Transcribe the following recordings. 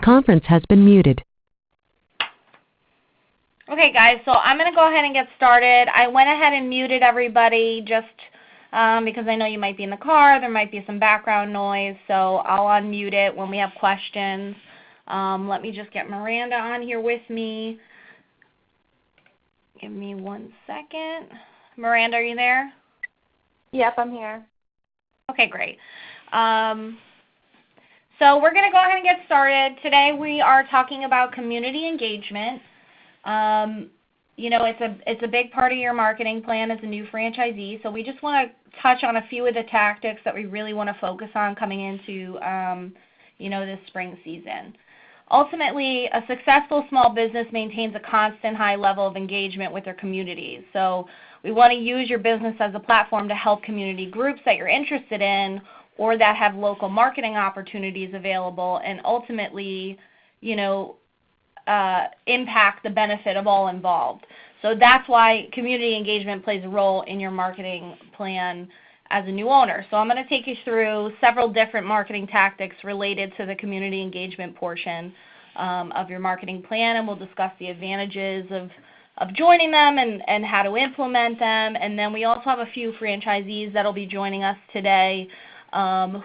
conference has been muted. Okay, guys, so I'm going to go ahead and get started. I went ahead and muted everybody just because I know you might be in the car. There might be some background noise, so I'll unmute it when we have questions. Let me just get Miranda on here with me. Give me 1 second. Miranda, are you there? Yep, I'm here. Okay, great. So we're going to go ahead and get started. Today we are talking about community engagement. You know, it's a big part of your marketing plan as a new franchisee, so we just want to touch on a few of the tactics that we really want to focus on coming into, you know, this spring season. Ultimately, a successful small business maintains a constant high level of engagement with their communities. So we want to use your business as a platform to help community groups that you're interested in or that have local marketing opportunities available, and ultimately, you know, impact the benefit of all involved. So that's why community engagement plays a role in your marketing plan as a new owner. So I'm going to take you through several different marketing tactics related to the community engagement portion of your marketing plan, and we'll discuss the advantages of joining them and how to implement them. And then we also have a few franchisees that will be joining us today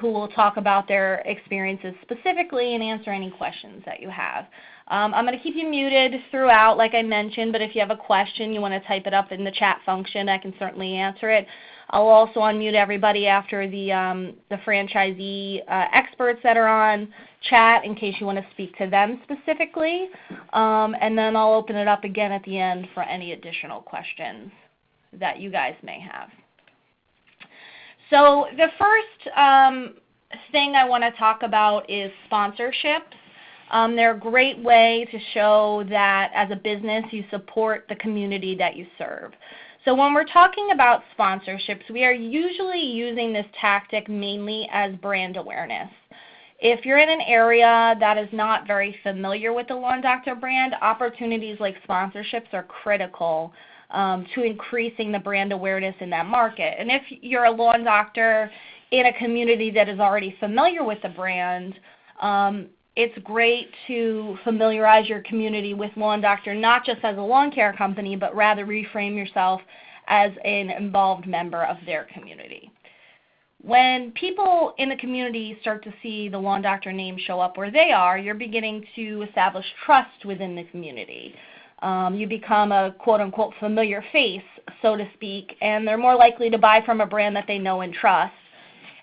who will talk about their experiences specifically and answer any questions that you have. I'm going to keep you muted throughout, like I mentioned, but if you have a question, you want to type it up in the chat function, I can certainly answer it. I'll also unmute everybody after the franchisee experts that are on chat in case you want to speak to them specifically. And then I'll open it up again at the end for any additional questions that you guys may have. So the first thing I want to talk about is sponsorships. They're a great way to show that as a business you support the community that you serve. So when we're talking about sponsorships, we are usually using this tactic mainly as brand awareness. If you're in an area that is not very familiar with the Lawn Doctor brand, opportunities like sponsorships are critical to increasing the brand awareness in that market. And if you're a lawn doctor in a community that is already familiar with the brand, it's great to familiarize your community with Lawn Doctor, not just as a lawn care company, but rather reframe yourself as an involved member of their community. When people in the community start to see the Lawn Doctor name show up where they are, you're beginning to establish trust within the community. You become a quote-unquote familiar face, so to speak, and they're more likely to buy from a brand that they know and trust.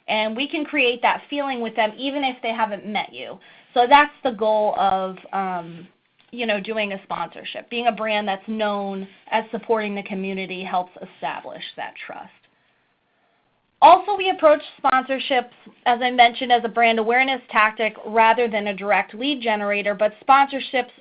And we can create that feeling with them even if they haven't met you. So that's the goal of you know, doing a sponsorship. Being a brand that's known as supporting the community helps establish that trust. Also, we approach sponsorships, as I mentioned, as a brand awareness tactic rather than a direct lead generator, but sponsorships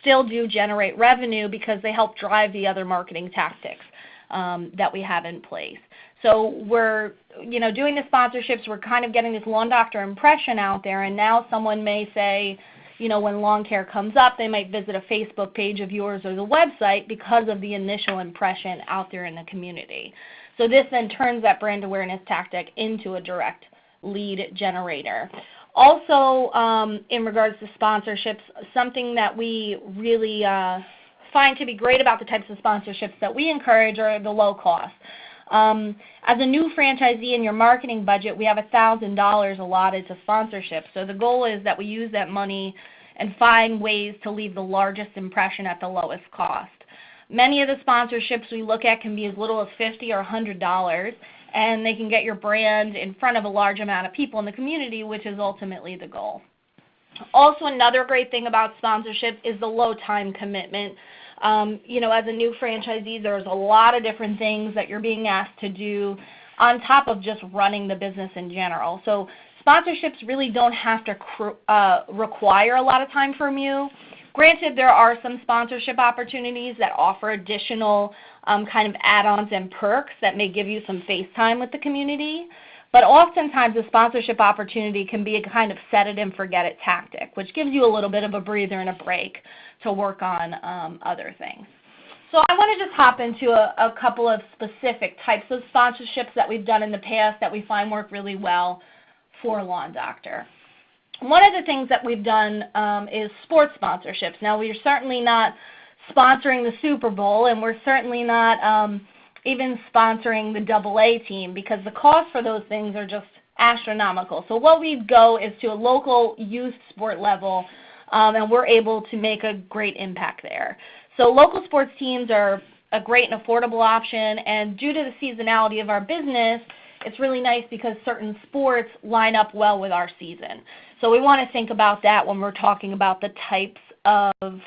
still do generate revenue because they help drive the other marketing tactics that we have in place. So we're, you know, doing the sponsorships, we're kind of getting this Lawn Doctor impression out there, and now someone may say, you know, when lawn care comes up, they might visit a Facebook page of yours or the website because of the initial impression out there in the community. So this then turns that brand awareness tactic into a direct lead generator. Also, in regards to sponsorships, something that we really find to be great about the types of sponsorships that we encourage are the low cost. As a new franchisee in your marketing budget, we have $1,000 allotted to sponsorships. So the goal is that we use that money and find ways to leave the largest impression at the lowest cost. Many of the sponsorships we look at can be as little as $50 or $100, and they can get your brand in front of a large amount of people in the community, which is ultimately the goal. Also, another great thing about sponsorship is the low time commitment. You know, as a new franchisee, there's a lot of different things that you're being asked to do on top of just running the business in general. So sponsorships really don't have to require a lot of time from you. Granted, there are some sponsorship opportunities that offer additional kind of add-ons and perks that may give you some face time with the community. But oftentimes a sponsorship opportunity can be a kind of set it and forget it tactic, which gives you a little bit of a breather and a break to work on other things. So I want to just hop into a couple of specific types of sponsorships that we've done in the past that we find work really well for Lawn Doctor. one of the things that we've done is sports sponsorships. Now, we're certainly not sponsoring the Super Bowl, and we're certainly not even sponsoring the AA team, because the cost for those things are just astronomical. So what we go is to a local youth sport level, and we're able to make a great impact there. So local sports teams are a great and affordable option, and due to the seasonality of our business, it's really nice because certain sports line up well with our season. So we want to think about that when we're talking about the types of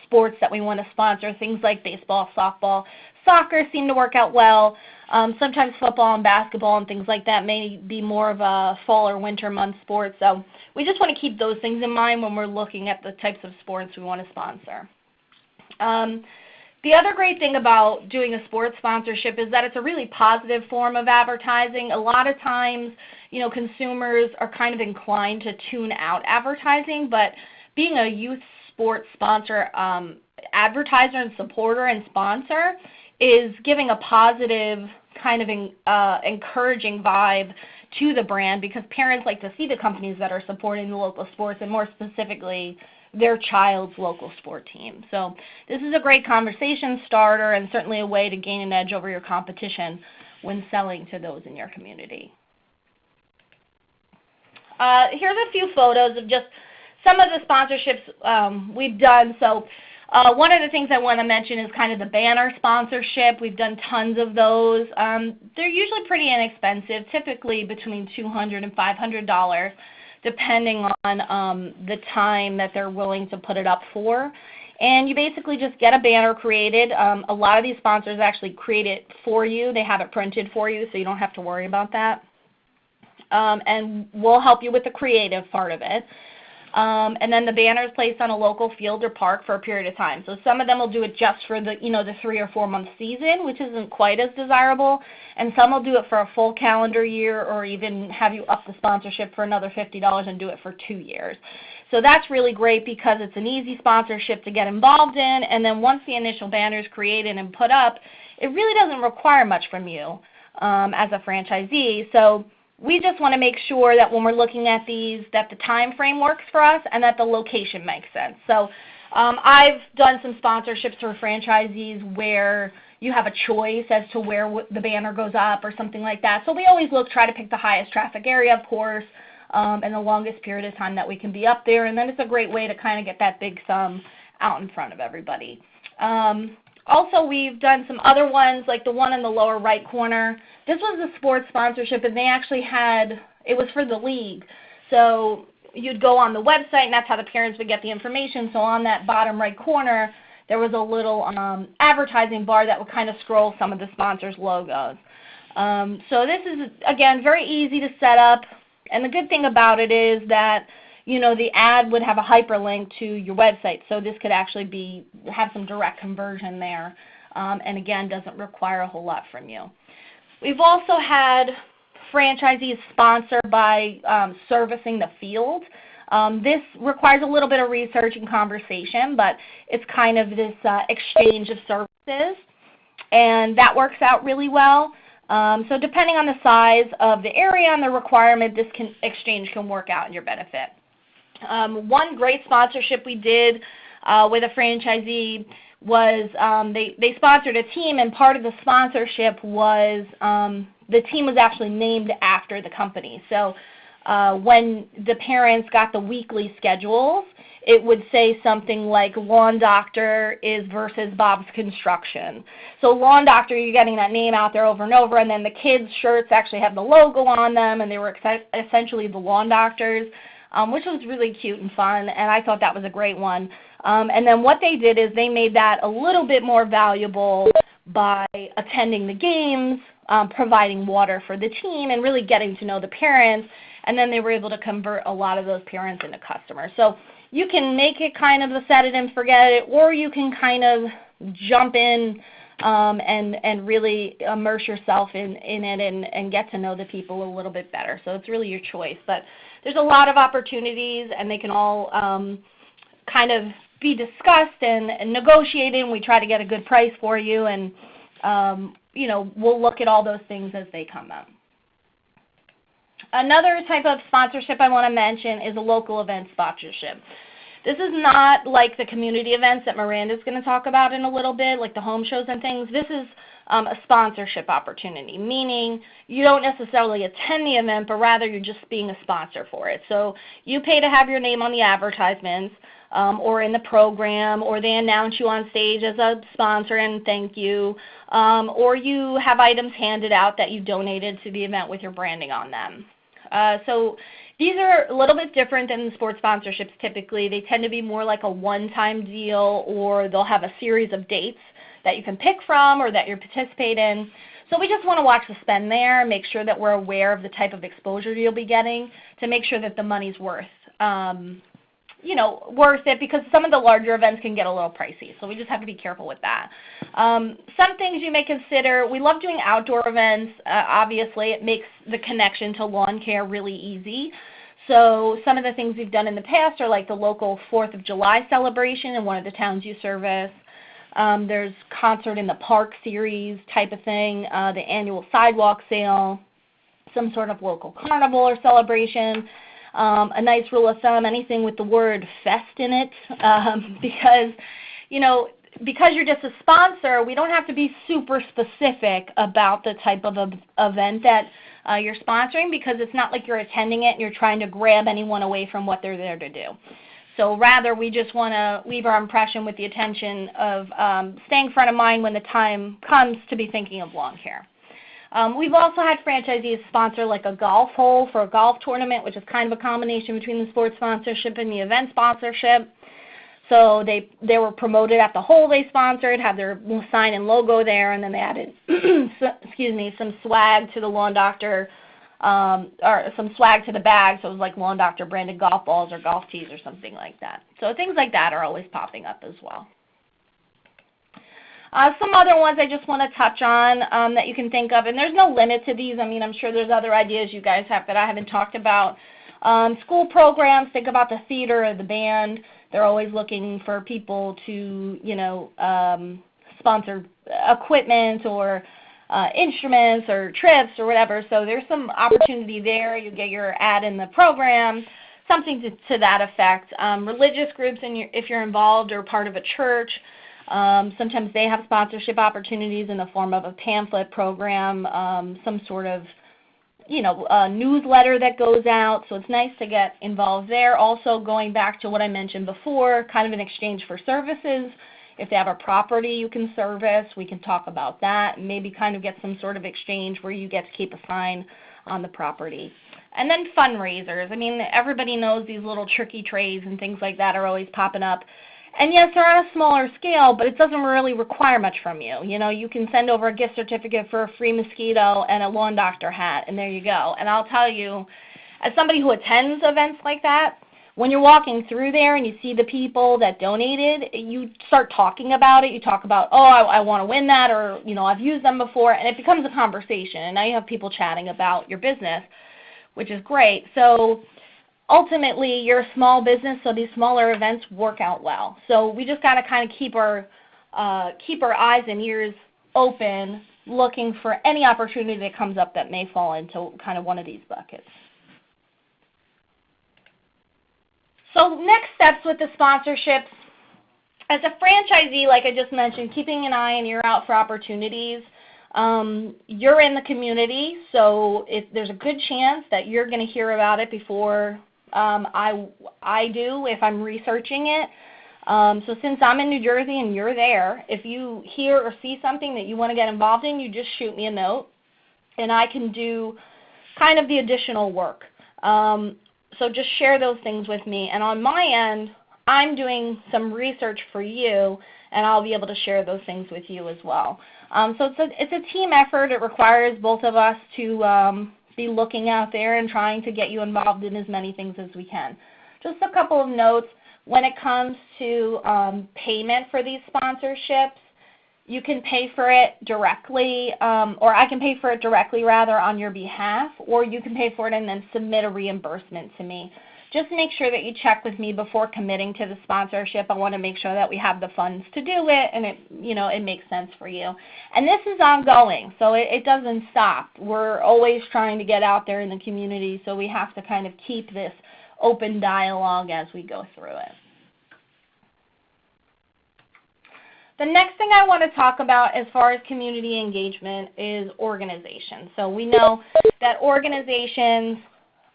sports that we want to sponsor. Things like baseball, softball, soccer seem to work out well. Sometimes football and basketball and things like that may be more of a fall or winter month sport. So we just want to keep those things in mind when we're looking at the types of sports we want to sponsor. The other great thing about doing a sports sponsorship is that it's a really positive form of advertising. A lot of times, consumers are kind of inclined to tune out advertising, but being a youth sports sponsor, advertiser and supporter and sponsor is giving a positive kind of encouraging vibe to the brand, because parents like to see the companies that are supporting the local sports, and more specifically their child's local sport team. So this is a great conversation starter and certainly a way to gain an edge over your competition when selling to those in your community. Here's a few photos of just some of the sponsorships we've done. So one of the things I want to mention is kind of the banner sponsorship. We've done tons of those. They're usually pretty inexpensive, typically between $200 and $500, depending on the time that they're willing to put it up for. And you basically just get a banner created. A lot of these sponsors actually create it for you. They have it printed for you, so you don't have to worry about that. And we'll help you with the creative part of it. And then the banner is placed on a local field or park for a period of time. So some of them will do it just for the 3 or 4 month season, which isn't quite as desirable. And some will do it for a full calendar year, or even have you up the sponsorship for another $50 and do it for 2 years. So that's really great because it's an easy sponsorship to get involved in. And then once the initial banner is created and put up, it really doesn't require much from you as a franchisee. So we just want to make sure that when we're looking at these, that the time frame works for us and that the location makes sense. So I've done some sponsorships for franchisees where you have a choice as to where the banner goes up or something like that. So we always try to pick the highest traffic area, of course, and the longest period of time that we can be up there. And then it's a great way to kind of get that big sum out in front of everybody. Also, we've done some other ones, like the one in the lower right corner. This was a sports sponsorship, and they actually it was for the league. So you'd go on the website, and that's how the parents would get the information. So on that bottom right corner, there was a little advertising bar that would kind of scroll some of the sponsors' logos. So this is, again, very easy to set up. And the good thing about it is that the ad would have a hyperlink to your website, so this could actually have some direct conversion there, and again, doesn't require a whole lot from you. We've also had franchisees sponsor by servicing the field. This requires a little bit of research and conversation, but it's kind of this exchange of services, and that works out really well. So depending on the size of the area and the requirement, this exchange can work out in your benefit. One great sponsorship we did with a franchisee was they sponsored a team, and part of the sponsorship was the team was actually named after the company. So when the parents got the weekly schedules, it would say something like Lawn Doctor is versus Bob's Construction. So Lawn Doctor, you're getting that name out there over and over, and then the kids' shirts actually have the logo on them, and they were essentially the Lawn Doctors. Which was really cute and fun, and I thought that was a great one. And then what they did is they made that a little bit more valuable by attending the games, providing water for the team, and really getting to know the parents, and then they were able to convert a lot of those parents into customers. So you can make it kind of a set it and forget it, or you can kind of jump in and really immerse yourself in it and get to know the people a little bit better. So it's really your choice. But there's a lot of opportunities, and they can all kind of be discussed and negotiated, and we try to get a good price for you, and we'll look at all those things as they come up. Another type of sponsorship I want to mention is a local event sponsorship. This is not like the community events that Miranda's going to talk about in a little bit, like the home shows and things. This is a sponsorship opportunity, meaning you don't necessarily attend the event, but rather you're just being a sponsor for it. So you pay to have your name on the advertisements or in the program, or they announce you on stage as a sponsor and thank you, or you have items handed out that you donated to the event with your branding on them. So these are a little bit different than the sports sponsorships typically. They tend to be more like a one-time deal, or they'll have a series of dates that you can pick from or that you participate in. So we just want to watch the spend there, make sure that we're aware of the type of exposure you'll be getting to make sure that the money's worth it, because some of the larger events can get a little pricey. So we just have to be careful with that. Some things you may consider, we love doing outdoor events. Obviously, it makes the connection to lawn care really easy. So some of the things we've done in the past are like the local 4th of July celebration in one of the towns you service. There's concert in the park series type of thing, the annual sidewalk sale, some sort of local carnival or celebration. A nice rule of thumb, anything with the word fest in it, because you're just a sponsor, we don't have to be super specific about the type of event that you're sponsoring, because it's not like you're attending it and you're trying to grab anyone away from what they're there to do. So rather, we just want to leave our impression with the attention of staying front of mind when the time comes to be thinking of lawn care. We've also had franchisees sponsor like a golf hole for a golf tournament, which is kind of a combination between the sports sponsorship and the event sponsorship. So they were promoted at the hole they sponsored, had their sign and logo there, and then they added some swag to the Lawn Doctor, or some swag to the bag, so it was like Lawn Doctor branded golf balls or golf tees or something like that. So things like that are always popping up as well. Some other ones I just want to touch on that you can think of, and there's no limit to these. I mean, I'm sure there's other ideas you guys have that I haven't talked about. School programs, think about the theater or the band. They're always looking for people to, sponsor equipment or instruments or trips or whatever. So there's some opportunity there. You get your ad in the program, something to that effect. Religious groups, if you're involved or part of a church, sometimes they have sponsorship opportunities in the form of a pamphlet program, some sort of, a newsletter that goes out. So it's nice to get involved there. Also, going back to what I mentioned before, kind of an exchange for services. If they have a property you can service, we can talk about that. Maybe kind of get some sort of exchange where you get to keep a sign on the property. And then fundraisers. I mean, everybody knows these little tricky trays and things like that are always popping up. And yes, they're on a smaller scale, but it doesn't really require much from you. You can send over a gift certificate for a free mosquito and a Lawn Doctor hat, and there you go. And I'll tell you, as somebody who attends events like that, when you're walking through there and you see the people that donated, you start talking about it. You talk about, oh, I want to win that, or, I've used them before, and it becomes a conversation. And now you have people chatting about your business, which is great. So ultimately, you're a small business, so these smaller events work out well. So we just got to kind of keep our eyes and ears open, looking for any opportunity that comes up that may fall into kind of one of these buckets. So next steps with the sponsorships. As a franchisee, like I just mentioned, keeping an eye and ear out for opportunities. You're in the community, so there's a good chance that you're going to hear about it before I do if I'm researching it. So since I'm in New Jersey and you're there, if you hear or see something that you want to get involved in, you just shoot me a note, and I can do kind of the additional work. So just share those things with me. And on my end, I'm doing some research for you, and I'll be able to share those things with you as well. So it's a team effort. It requires both of us to be looking out there and trying to get you involved in as many things as we can. Just a couple of notes. When it comes to payment for these sponsorships, you can pay for it directly, or I can pay for it directly rather on your behalf, or you can pay for it and then submit a reimbursement to me. just make sure that you check with me before committing to the sponsorship. I want to make sure that we have the funds to do it and it makes sense for you. And this is ongoing, so it doesn't stop. We're always trying to get out there in the community, so we have to kind of keep this open dialogue as we go through it. The next thing I want to talk about as far as community engagement is organizations. So we know that organizations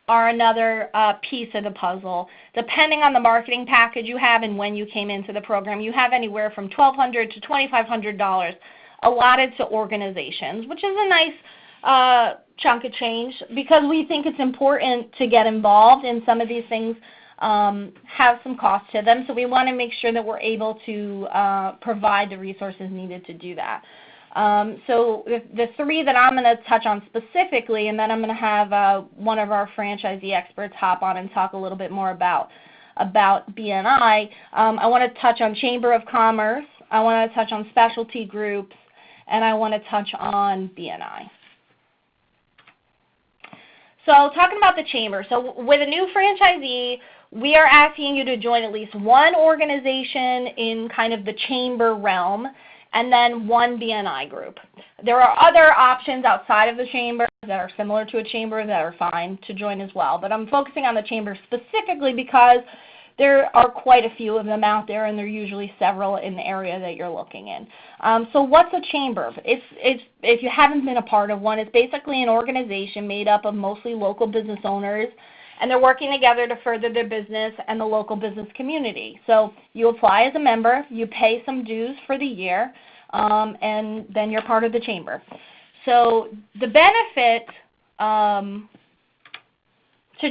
are another piece of the puzzle. Depending on the marketing package you have and when you came into the program, you have anywhere from $1,200 to $2,500 allotted to organizations, which is a nice chunk of change because we think it's important to get involved in some of these things. Have some cost to them, so we want to make sure that we're able to provide the resources needed to do that. So the three that I'm going to touch on specifically, and then I'm going to have one of our franchisee experts hop on and talk a little bit more about BNI. I want to touch on Chamber of Commerce, I want to touch on specialty groups, and I want to touch on BNI. So talking about the chamber, so with a new franchisee, we are asking you to join at least one organization in kind of the chamber realm and then one BNI group. There are other options outside of the chamber that are similar to a chamber that are fine to join as well, but I'm focusing on the chamber specifically because there are quite a few of them out there, and there are usually several in the area that you're looking in. So what's a chamber? If you haven't been a part of one, it's basically an organization made up of mostly local business owners, and they're working together to further their business and the local business community. So you apply as a member, you pay some dues for the year, and then you're part of the chamber. So the benefit to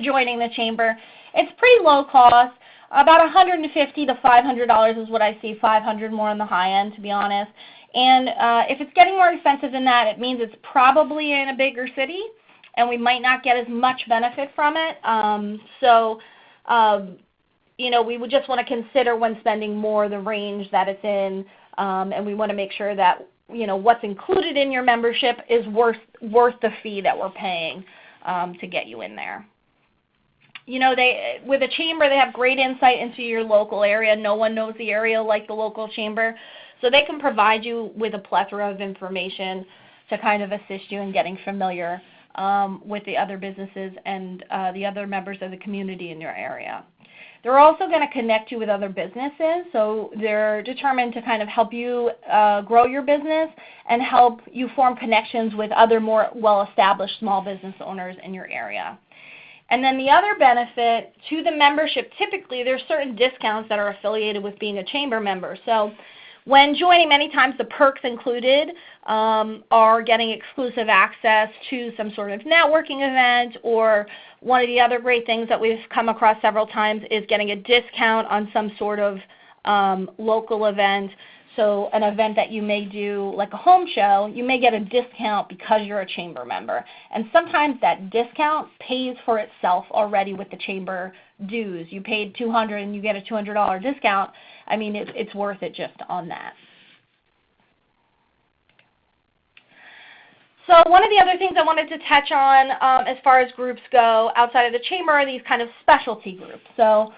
joining the chamber, it's pretty low cost. About $150 to $500 is what I see, $500 more on the high end, to be honest. And if it's getting more expensive than that, it means it's probably in a bigger city, and we might not get as much benefit from it. We would just want to consider when spending more the range that it's in, and we want to make sure that what's included in your membership is worth the fee that we're paying to get you in there. With a chamber, they have great insight into your local area. No one knows the area like the local chamber. So they can provide you with a plethora of information to kind of assist you in getting familiar with the other businesses and the other members of the community in your area. They're also going to connect you with other businesses. So they're determined to kind of help you grow your business and help you form connections with other more well-established small business owners in your area. And then the other benefit to the membership, typically there's certain discounts that are affiliated with being a chamber member. So when joining, many times the perks included are getting exclusive access to some sort of networking event, or one of the other great things that we've come across several times is getting a discount on some sort of local event. So an event that you may do, like a home show, you may get a discount because you're a chamber member. And sometimes that discount pays for itself already with the chamber dues. You paid $200 and you get a $200 discount. I mean, it's worth it just on that. So one of the other things I wanted to touch on as far as groups go outside of the chamber are these kind of specialty groups. So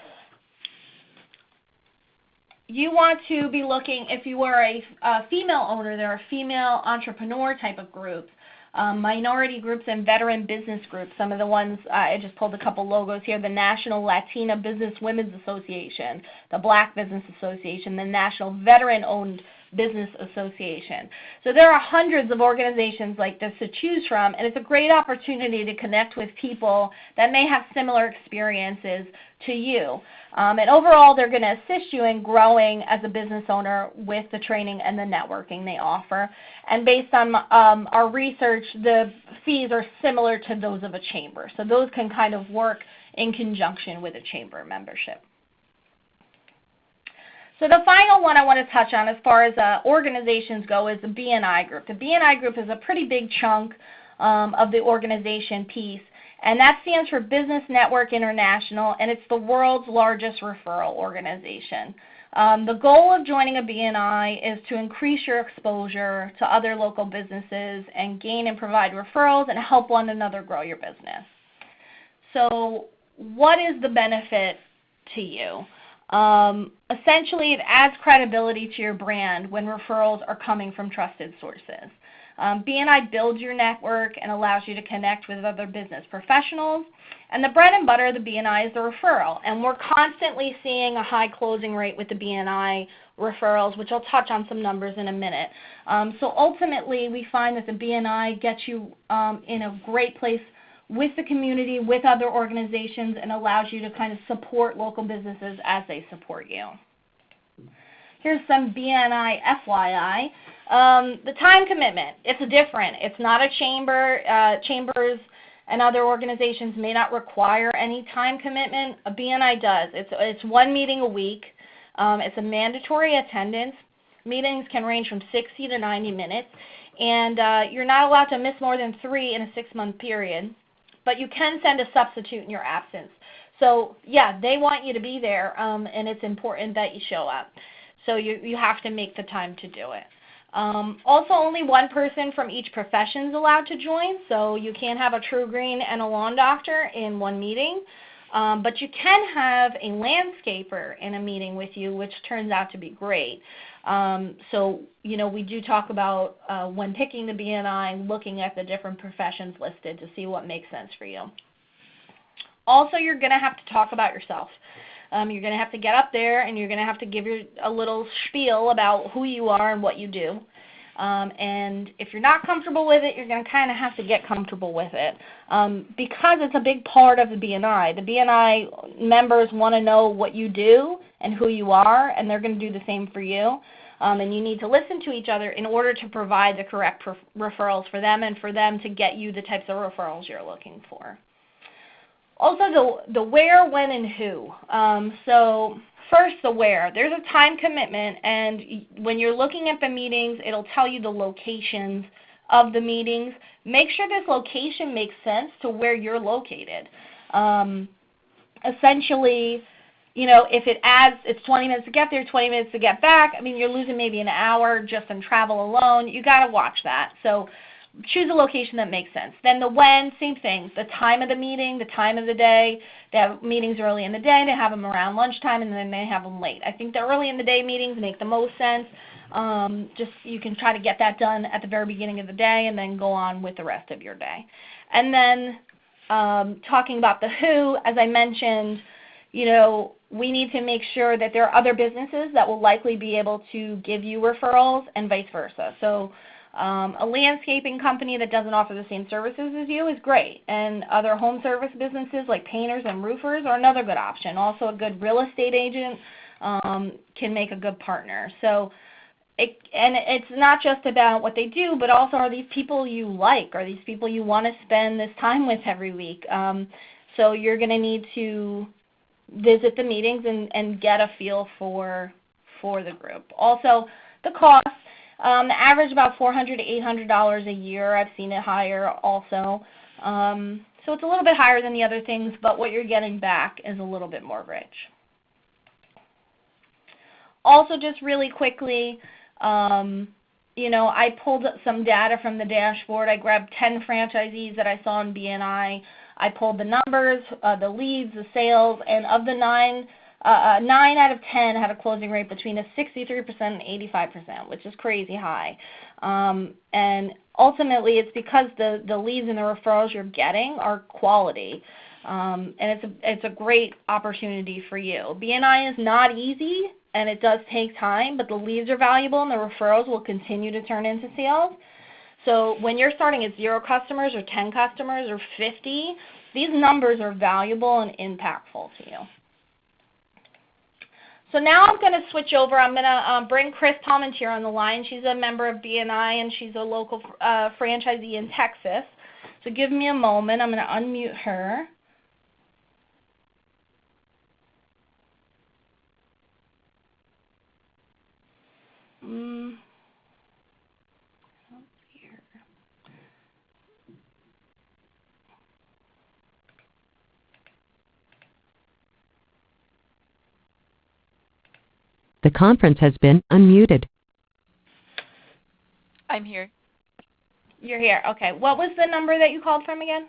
you want to be looking, if you were a female owner, there are female entrepreneur type of groups, minority groups, and veteran business groups. Some of the ones, I just pulled a couple logos here, the National Latina Business Women's Association, the Black Business Association, the National Veteran-Owned Business Association. So there are hundreds of organizations like this to choose from, and it's a great opportunity to connect with people that may have similar experiences to you. And overall, they're going to assist you in growing as a business owner with the training and the networking they offer. And based on our research, the fees are similar to those of a chamber. So those can kind of work in conjunction with a chamber membership. So the final one I want to touch on as far as organizations go is the BNI group. The BNI group is a pretty big chunk of the organization piece, and that stands for Business Network International, and it's the world's largest referral organization. The goal of joining a BNI is to increase your exposure to other local businesses and gain and provide referrals and help one another grow your business. So what is the benefit to you? Essentially, it adds credibility to your brand when referrals are coming from trusted sources. BNI builds your network and allows you to connect with other business professionals. And the bread and butter of the BNI is the referral. And we're constantly seeing a high closing rate with the BNI referrals, which I'll touch on some numbers in a minute. So ultimately, we find that the BNI gets you in a great place with the community, with other organizations, and allows you to kind of support local businesses as they support you. Here's some BNI FYI. The time commitment, it's different. It's not a chamber. Chambers and other organizations may not require any time commitment. A BNI does. It's one meeting a week. It's a mandatory attendance. Meetings can range from 60 to 90 minutes. And you're not allowed to miss more than 3 in a 6-month period. But you can send a substitute in your absence. So, yeah, they want you to be there, and it's important that you show up. So you have to make the time to do it. Also, only one person from each profession is allowed to join, so you can't have a TruGreen and a lawn doctor in one meeting. But you can have a landscaper in a meeting with you, which turns out to be great. So, you know, we do talk about when picking the BNI, looking at the different professions listed to see what makes sense for you. Also, you're going to have to talk about yourself. You're going to have to get up there and you're going to have to give a little spiel about who you are and what you do. And if you're not comfortable with it, you're going to kind of have to get comfortable with it because it's a big part of the BNI. The BNI members want to know what you do and who you are, and they're going to do the same for you. And you need to listen to each other in order to provide the correct referrals for them and for them to get you the types of referrals you're looking for. Also, the where, when, and who. So first, the where. There's a time commitment, and when you're looking at the meetings, it'll tell you the locations of the meetings. Make sure this location makes sense to where you're located. Essentially, you know, if it adds, it's 20 minutes to get there, 20 minutes to get back, I mean, you're losing maybe an hour just in travel alone. You got to watch that. So choose a location that makes sense. Then the when, same thing. The time of the meeting, the time of the day. They have meetings early in the day. They have them around lunchtime, and then they have them late. I think the early in the day meetings make the most sense. Just you can try to get that done at the very beginning of the day and then go on with the rest of your day. And then talking about the who, as I mentioned, you know, we need to make sure that there are other businesses that will likely be able to give you referrals and vice versa. So a landscaping company that doesn't offer the same services as you is great, and other home service businesses like painters and roofers are another good option. Also, a good real estate agent can make a good partner. So, it's not just about what they do, but also are these people you like? Are these people you want to spend this time with every week? So you're going to need to visit the meetings and get a feel for the group. Also, the cost. The average about $400 to $800 a year. I've seen it higher also. So it's a little bit higher than the other things, but what you're getting back is a little bit more rich. Also, just really quickly, you know, I pulled some data from the dashboard. I grabbed 10 franchisees that I saw in BNI. I pulled the numbers, the leads, the sales, and of the 9 out of 10 had a closing rate between a 63% and 85%, which is crazy high. And ultimately, it's because the leads and the referrals you're getting are quality. And it's a great opportunity for you. BNI is not easy, and it does take time, but the leads are valuable, and the referrals will continue to turn into sales. So when you're starting at 0 customers or 10 customers or 50, these numbers are valuable and impactful to you. So now I'm going to switch over. I'm going to bring Chris Talmontier on the line. She's a member of BNI, and she's a local franchisee in Texas. So give me a moment. I'm going to unmute her. The conference has been unmuted. I'm here. You're here. Okay. What was the number that you called from again?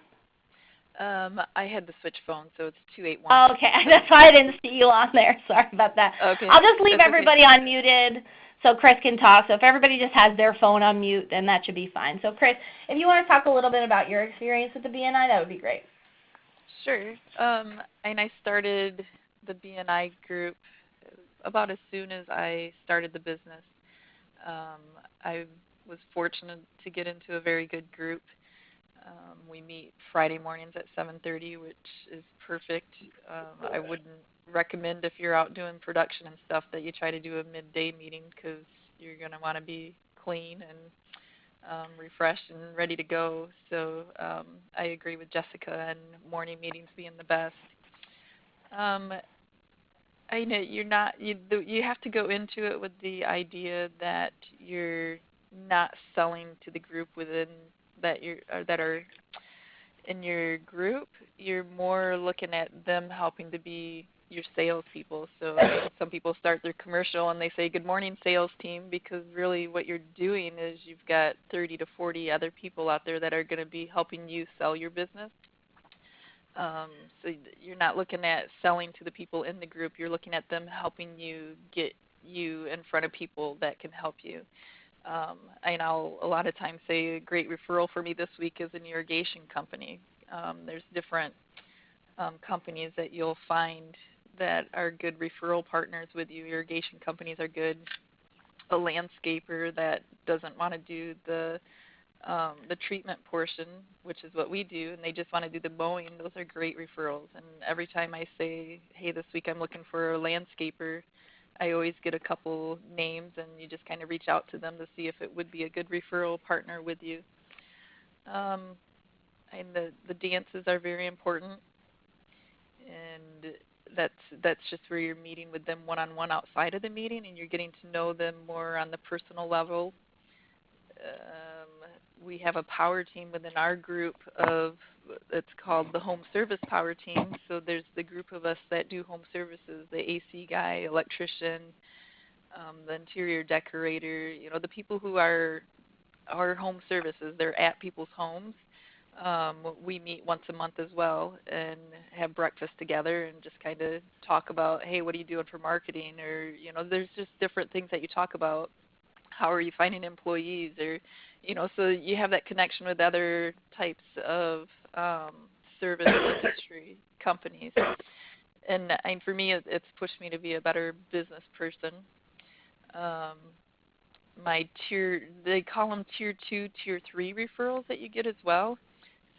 I had the switch phone, so it's 281. Oh, okay, that's why I didn't see you on there. Sorry about that. Okay. I'll just leave That's everybody unmuted so Chris can talk. So if everybody just has their phone on mute, then that should be fine. So Chris, if you want to talk a little bit about your experience with the BNI, that would be great. Sure. And I started the BNI group about as soon as I started the business. I was fortunate to get into a very good group. We meet Friday mornings at 7:30, which is perfect. I wouldn't recommend if you're out doing production and stuff that you try to do a midday meeting because you're going to want to be clean and refreshed and ready to go. So I agree with Jessica and morning meetings being the best. I know you have to go into it with the idea that you're not selling to the group within that are in your group. You're more looking at them helping to be your salespeople. So some people start their commercial and they say, "Good morning, sales team," because really what you're doing is you've got 30 to 40 other people out there that are going to be helping you sell your business. So you're not looking at selling to the people in the group. You're looking at them helping you get you in front of people that can help you. I'll a lot of times say a great referral for me this week is an irrigation company. There's different companies that you'll find that are good referral partners with you. Irrigation companies are good. A landscaper that doesn't want to do the treatment portion, which is what we do, and they just want to do the mowing, those are great referrals. And every time I say, "Hey, this week I'm looking for a landscaper," I always get a couple names, and you just kind of reach out to them to see if it would be a good referral partner with you. And the dances are very important, and that's just where you're meeting with them one-on-one outside of the meeting, and you're getting to know them more on the personal level. We have a power team within our group it's called the home service power team. So there's the group of us that do home services, the AC guy, electrician, the interior decorator, the people who are our home services. They're at people's homes. We meet once a month as well and have breakfast together and just kind of talk about, hey, what are you doing for marketing? Or, there's just different things that you talk about. How are you finding employees? Or, so you have that connection with other types of service industry companies. And for me, it's pushed me to be a better business person. They call them tier 2, tier 3 referrals that you get as well.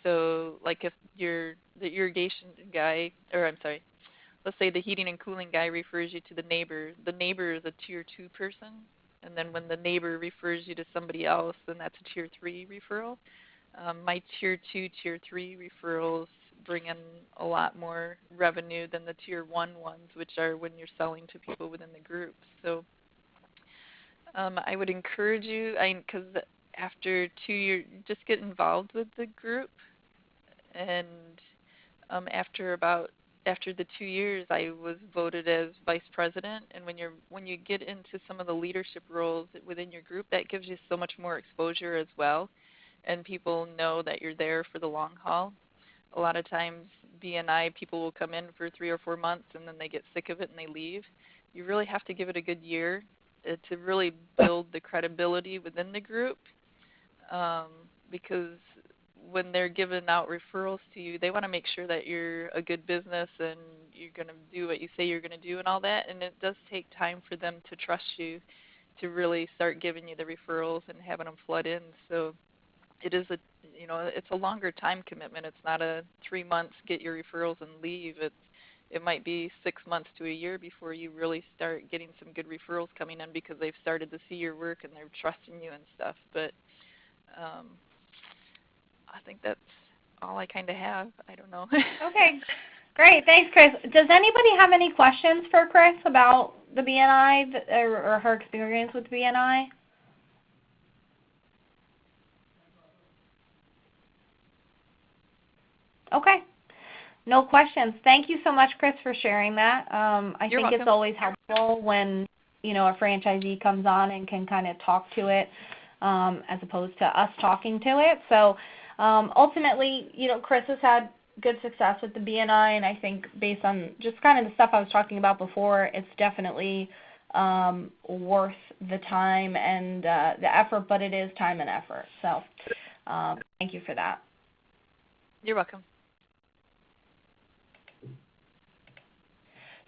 So like if you're the irrigation guy, let's say the heating and cooling guy refers you to the neighbor is a tier 2 person. And then when the neighbor refers you to somebody else, then that's a tier 3 referral. My tier 2, tier 3 referrals bring in a lot more revenue than the tier 1 ones, which are when you're selling to people within the group. So I would encourage you, because after 2 years, just get involved with the group. And after the 2 years, I was voted as vice president. And when you get into some of the leadership roles within your group, that gives you so much more exposure as well. And people know that you're there for the long haul. A lot of times, BNI people will come in for 3 or 4 months and then they get sick of it and they leave. You really have to give it a good year to really build the credibility within the group, because when they're giving out referrals to you, they want to make sure that you're a good business and you're going to do what you say you're going to do and all that. And it does take time for them to trust you to really start giving you the referrals and having them flood in. So it is it's a longer time commitment. It's not a 3 months, get your referrals and leave. It might be 6 months to a year before you really start getting some good referrals coming in because they've started to see your work and they're trusting you and stuff. But I think that's all I kind of have. I don't know. Okay, great. Thanks, Chris. Does anybody have any questions for Chris about the BNI or her experience with BNI? Okay. No questions. Thank you so much, Chris, for sharing that. I think welcome. It's always helpful when a franchisee comes on and can kind of talk to it as opposed to us talking to it. So ultimately, Chris has had good success with the BNI, and I think based on just kind of the stuff I was talking about before, it's definitely worth the time and the effort, but it is time and effort. So thank you for that. You're welcome.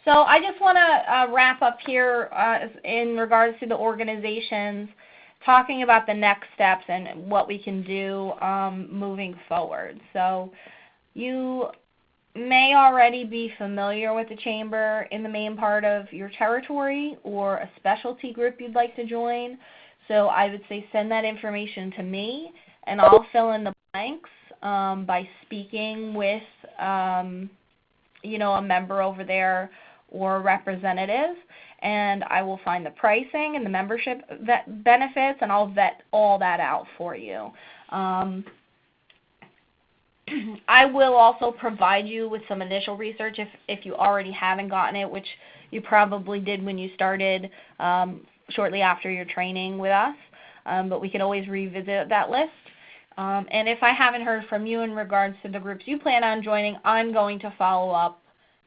So I just want to wrap up here in regards to the organizations, talking about the next steps and what we can do moving forward. So you may already be familiar with the Chamber in the main part of your territory or a specialty group you'd like to join. So I would say send that information to me, and I'll fill in the blanks by speaking with a member over there or a representative, and I will find the pricing and the membership benefits, and I'll vet all that out for you. I will also provide you with some initial research if you already haven't gotten it, which you probably did when you started shortly after your training with us, but we can always revisit that list. And if I haven't heard from you in regards to the groups you plan on joining, I'm going to follow up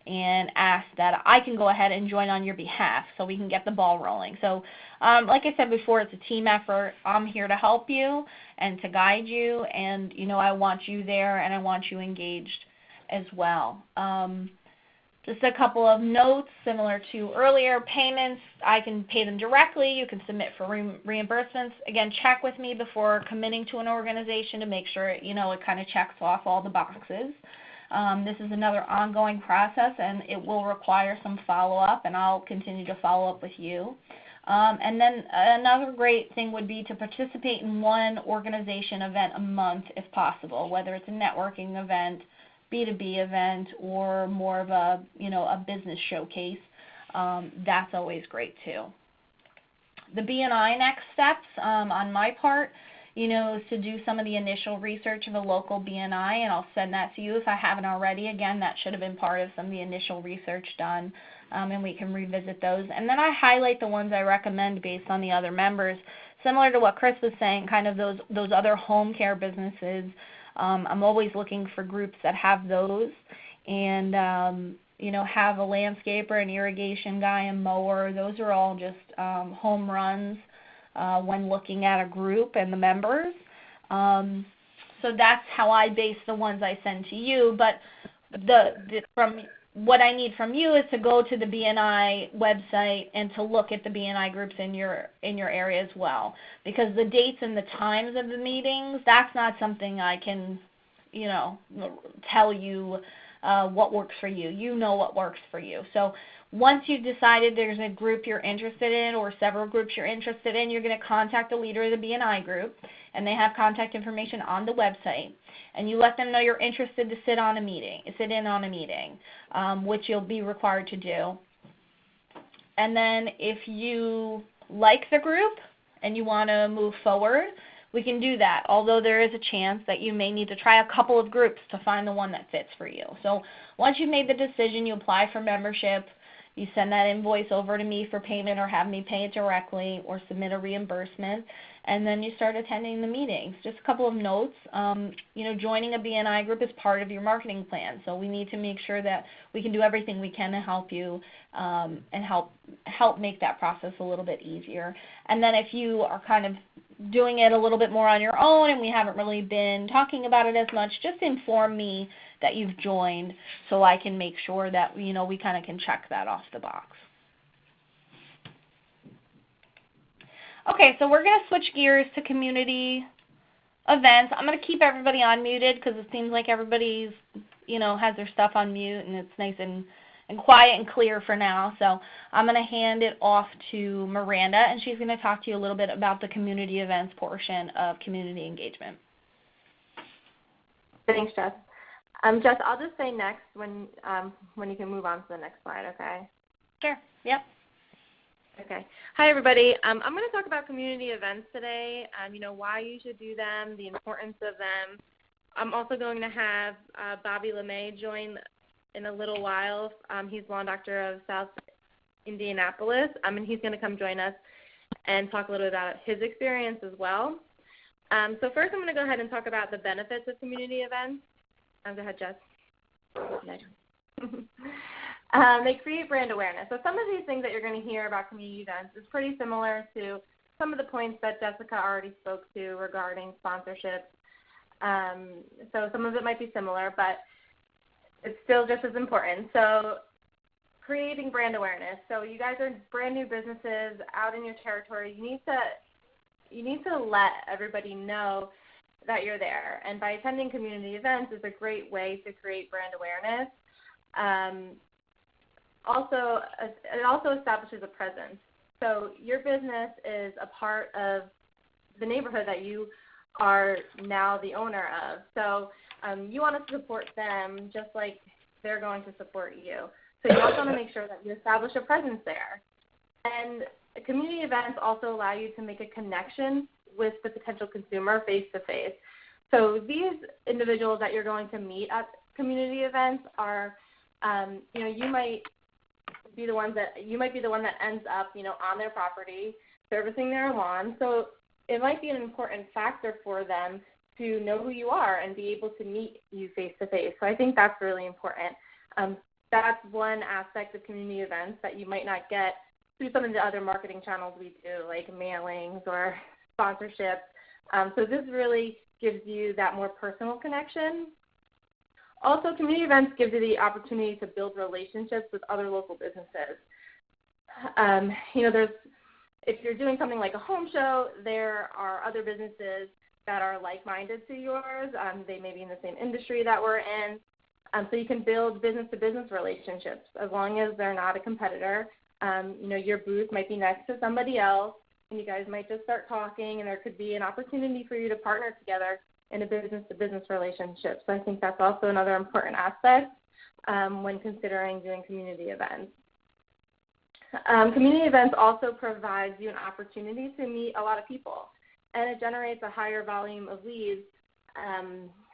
and ask that I can go ahead and join on your behalf so we can get the ball rolling. So like I said before, it's a team effort. I'm here to help you and to guide you, and I want you there and I want you engaged as well. Just a couple of notes similar to earlier payments. I can pay them directly. You can submit for reimbursements. Again, check with me before committing to an organization to make sure it kind of checks off all the boxes. This is another ongoing process, and it will require some follow-up, and I'll continue to follow up with you. And then another great thing would be to participate in one organization event a month if possible, whether it's a networking event, B2B event, or more of a business showcase. That's always great too. The BNI next steps on my part, is to do some of the initial research of a local BNI, and I'll send that to you if I haven't already. Again, that should have been part of some of the initial research done, and we can revisit those. And then I highlight the ones I recommend based on the other members. Similar to what Chris was saying, kind of those other home care businesses, I'm always looking for groups that have those and, have a landscaper, an irrigation guy, a mower. Those are all just home runs when looking at a group and the members. So that's how I base the ones I send to you. But from what I need from you is to go to the BNI website and to look at the BNI groups in your area as well. Because the dates and the times of the meetings, that's not something I can, tell you what works for you. You know what works for you. So once you've decided there's a group you're interested in or several groups you're interested in, you're going to contact the leader of the BNI group, and they have contact information on the website. And you let them know you're interested to sit in on a meeting, which you'll be required to do. And then if you like the group and you want to move forward, we can do that, although there is a chance that you may need to try a couple of groups to find the one that fits for you. So once you've made the decision, you apply for membership. You send that invoice over to me for payment or have me pay it directly or submit a reimbursement, and then you start attending the meetings. Just a couple of notes. Joining a BNI group is part of your marketing plan, so we need to make sure that we can do everything we can to help you and help make that process a little bit easier. And then if you are kind of doing it a little bit more on your own and we haven't really been talking about it as much, just inform me that you've joined so I can make sure that we kind of can check that off the box. Okay, so we're going to switch gears to community events. I'm going to keep everybody unmuted because it seems like everybody's has their stuff on mute, and it's nice and quiet and clear for now. So I'm going to hand it off to Miranda, and she's going to talk to you a little bit about the community events portion of community engagement. Thanks, Jess. Jess, I'll just say next when you can move on to the next slide, okay? Sure. Yep. Okay. Hi, everybody. I'm going to talk about community events today, why you should do them, the importance of them. I'm also going to have Bobby LeMay join in a little while. He's law doctor of South Indianapolis, and he's going to come join us and talk a little bit about his experience as well. So first I'm going to go ahead and talk about the benefits of community events. Go ahead, Jess. They create brand awareness. So some of these things that you're going to hear about community events is pretty similar to some of the points that Jessica already spoke to regarding sponsorships. So some of it might be similar, but it's still just as important. So creating brand awareness. So you guys are brand new businesses out in your territory. You need to let everybody know that you're there. And by attending community events is a great way to create brand awareness. It also establishes a presence. So your business is a part of the neighborhood that you are now the owner of. So you want to support them just like they're going to support you. So you also want to make sure that you establish a presence there. And community events also allow you to make a connection with the potential consumer face-to-face. So these individuals that you're going to meet at community events are, you might be the one that ends up, on their property, servicing their lawn. So it might be an important factor for them to know who you are and be able to meet you face-to-face. So I think that's really important. That's one aspect of community events that you might not get through some of the other marketing channels we do, like mailings or sponsorships. So this really gives you that more personal connection. Also, community events give you the opportunity to build relationships with other local businesses. If you're doing something like a home show, there are other businesses that are like-minded to yours. They may be in the same industry that we're in. So you can build business-to-business relationships as long as they're not a competitor. Your booth might be next to somebody else, and you guys might just start talking, and there could be an opportunity for you to partner together in a business-to-business relationship. So I think that's also another important aspect when considering doing community events. Community events also provides you an opportunity to meet a lot of people, and it generates a higher volume of leads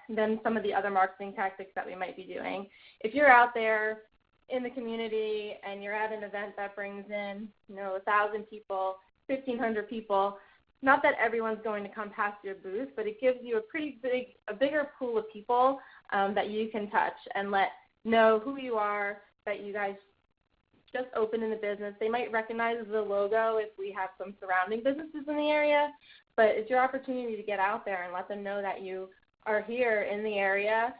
than some of the other marketing tactics that we might be doing. If you're out there in the community and you're at an event that brings in, 1,000 people, 1,500 people, not that everyone's going to come past your booth, but it gives you a bigger pool of people that you can touch and let know who you are, that you guys just opened in the business. They might recognize the logo if we have some surrounding businesses in the area, but it's your opportunity to get out there and let them know that you are here in the area.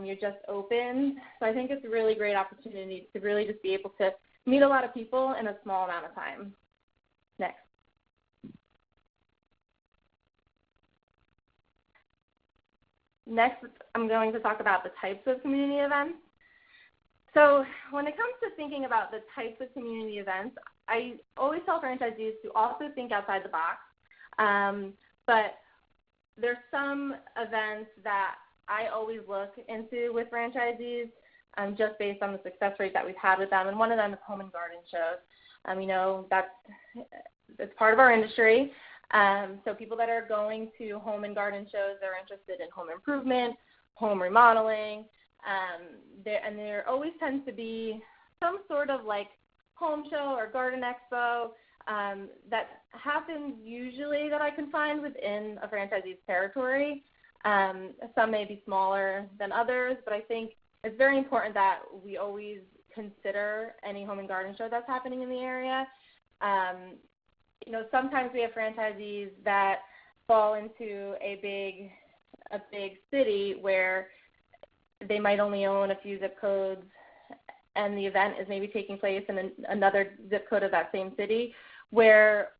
You're just opened. So I think it's a really great opportunity to really just be able to meet a lot of people in a small amount of time. Next. Next, I'm going to talk about the types of community events. So when it comes to thinking about the types of community events, I always tell franchisees to also think outside the box. But there's some events that I always look into with franchisees just based on the success rate that we've had with them. And one of them is home and garden shows. That's part of our industry. So people that are going to home and garden shows, they're interested in home improvement, home remodeling, and there always tends to be some sort of like home show or garden expo that happens usually that I can find within a franchisee's territory. Some may be smaller than others, but I think it's very important that we always consider any home and garden show that's happening in the area. Sometimes we have franchisees that fall into a big city where they might only own a few zip codes, and the event is maybe taking place in another zip code of that same city, where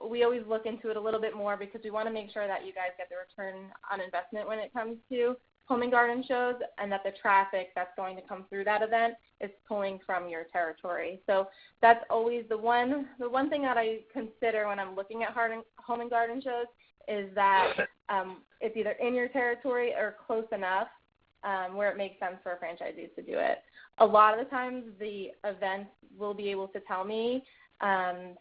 we always look into it a little bit more because we want to make sure that you guys get the return on investment when it comes to home and garden shows, and that the traffic that's going to come through that event is pulling from your territory. So that's always the one thing that I consider when I'm looking at home and garden shows is that it's either in your territory or close enough where it makes sense for franchisees to do it. A lot of the times the events will be able to tell me.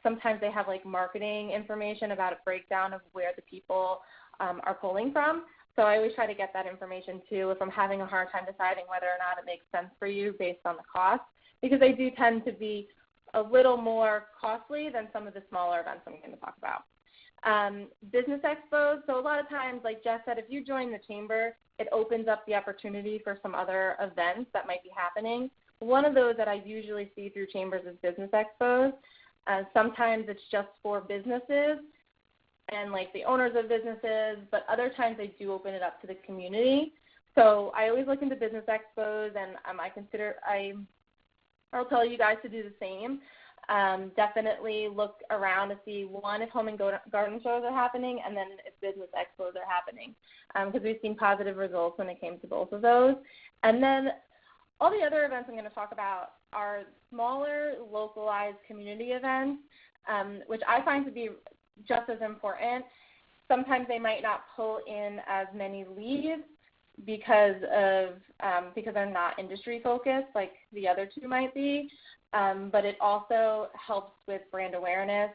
Sometimes they have like marketing information about a breakdown of where the people are pulling from. So I always try to get that information too if I'm having a hard time deciding whether or not it makes sense for you based on the cost, because they do tend to be a little more costly than some of the smaller events I'm going to talk about. Business expos, so a lot of times, like Jess said, if you join the chamber, it opens up the opportunity for some other events that might be happening. One of those that I usually see through chambers is business expos. Sometimes it's just for businesses and like the owners of businesses, but other times they do open it up to the community. So I always look into business expos, and I'll tell you guys to do the same. Definitely look around to see, one, if home and garden shows are happening, and then if business expos are happening, because we've seen positive results when it came to both of those. And then all the other events I'm going to talk about are smaller, localized community events, which I find to be just as important. Sometimes they might not pull in as many leads because they're not industry focused like the other two might be, but it also helps with brand awareness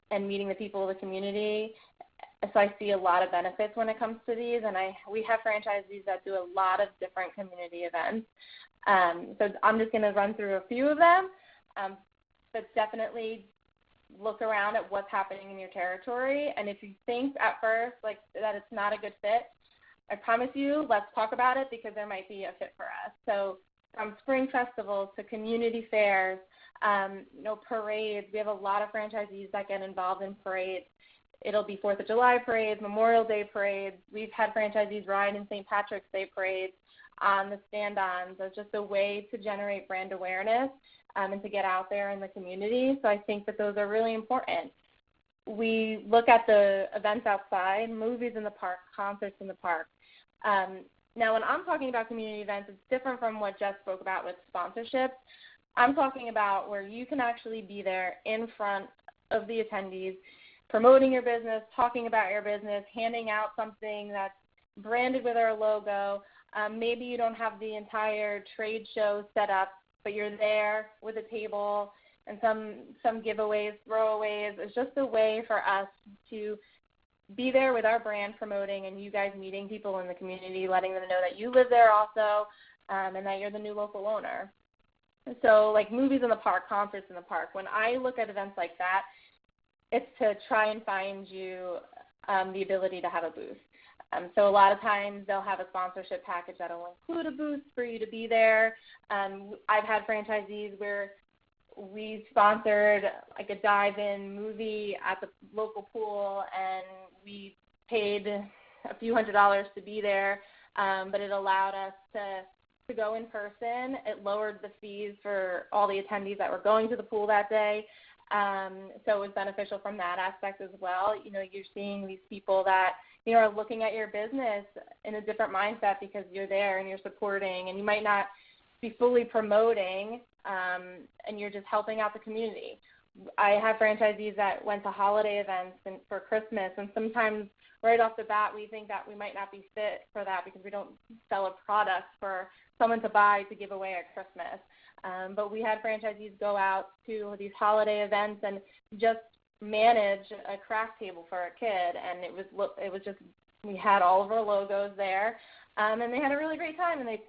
and meeting the people of the community. So I see a lot of benefits when it comes to these, and we have franchisees that do a lot of different community events. So I'm just going to run through a few of them, but definitely look around at what's happening in your territory. And if you think at first like that it's not a good fit, I promise you, let's talk about it, because there might be a fit for us. So from spring festivals to community fairs, parades. We have a lot of franchisees that get involved in parades. It'll be 4th of July parades, Memorial Day parades. We've had franchisees ride in St. Patrick's Day parades on the stand-ons as just a way to generate brand awareness and to get out there in the community. So I think that those are really important. We look at the events outside, movies in the park, concerts in the park. Now, when I'm talking about community events, it's different from what Jess spoke about with sponsorships. I'm talking about where you can actually be there in front of the attendees, promoting your business, talking about your business, handing out something that's branded with our logo. Maybe you don't have the entire trade show set up, but you're there with a table and some giveaways, throwaways. It's just a way for us to be there with our brand promoting, and you guys meeting people in the community, letting them know that you live there also, and that you're the new local owner. So like movies in the park, concerts in the park, when I look at events like that, it's to try and find you the ability to have a booth. So a lot of times they'll have a sponsorship package that will include a booth for you to be there. I've had franchisees where we sponsored like a dive-in movie at the local pool, and we paid a few $100s to be there, but it allowed us to go in person. It lowered the fees for all the attendees that were going to the pool that day. So it was beneficial from that aspect as well. You're seeing these people that, are looking at your business in a different mindset because you're there and you're supporting, and you might not be fully promoting, and you're just helping out the community. I have franchisees that went to holiday events and for Christmas, and sometimes right off the bat we think that we might not be fit for that because we don't sell a product for someone to buy to give away at Christmas. But we had franchisees go out to these holiday events and just manage a craft table for a kid, and it was just, we had all of our logos there, and they had a really great time, and they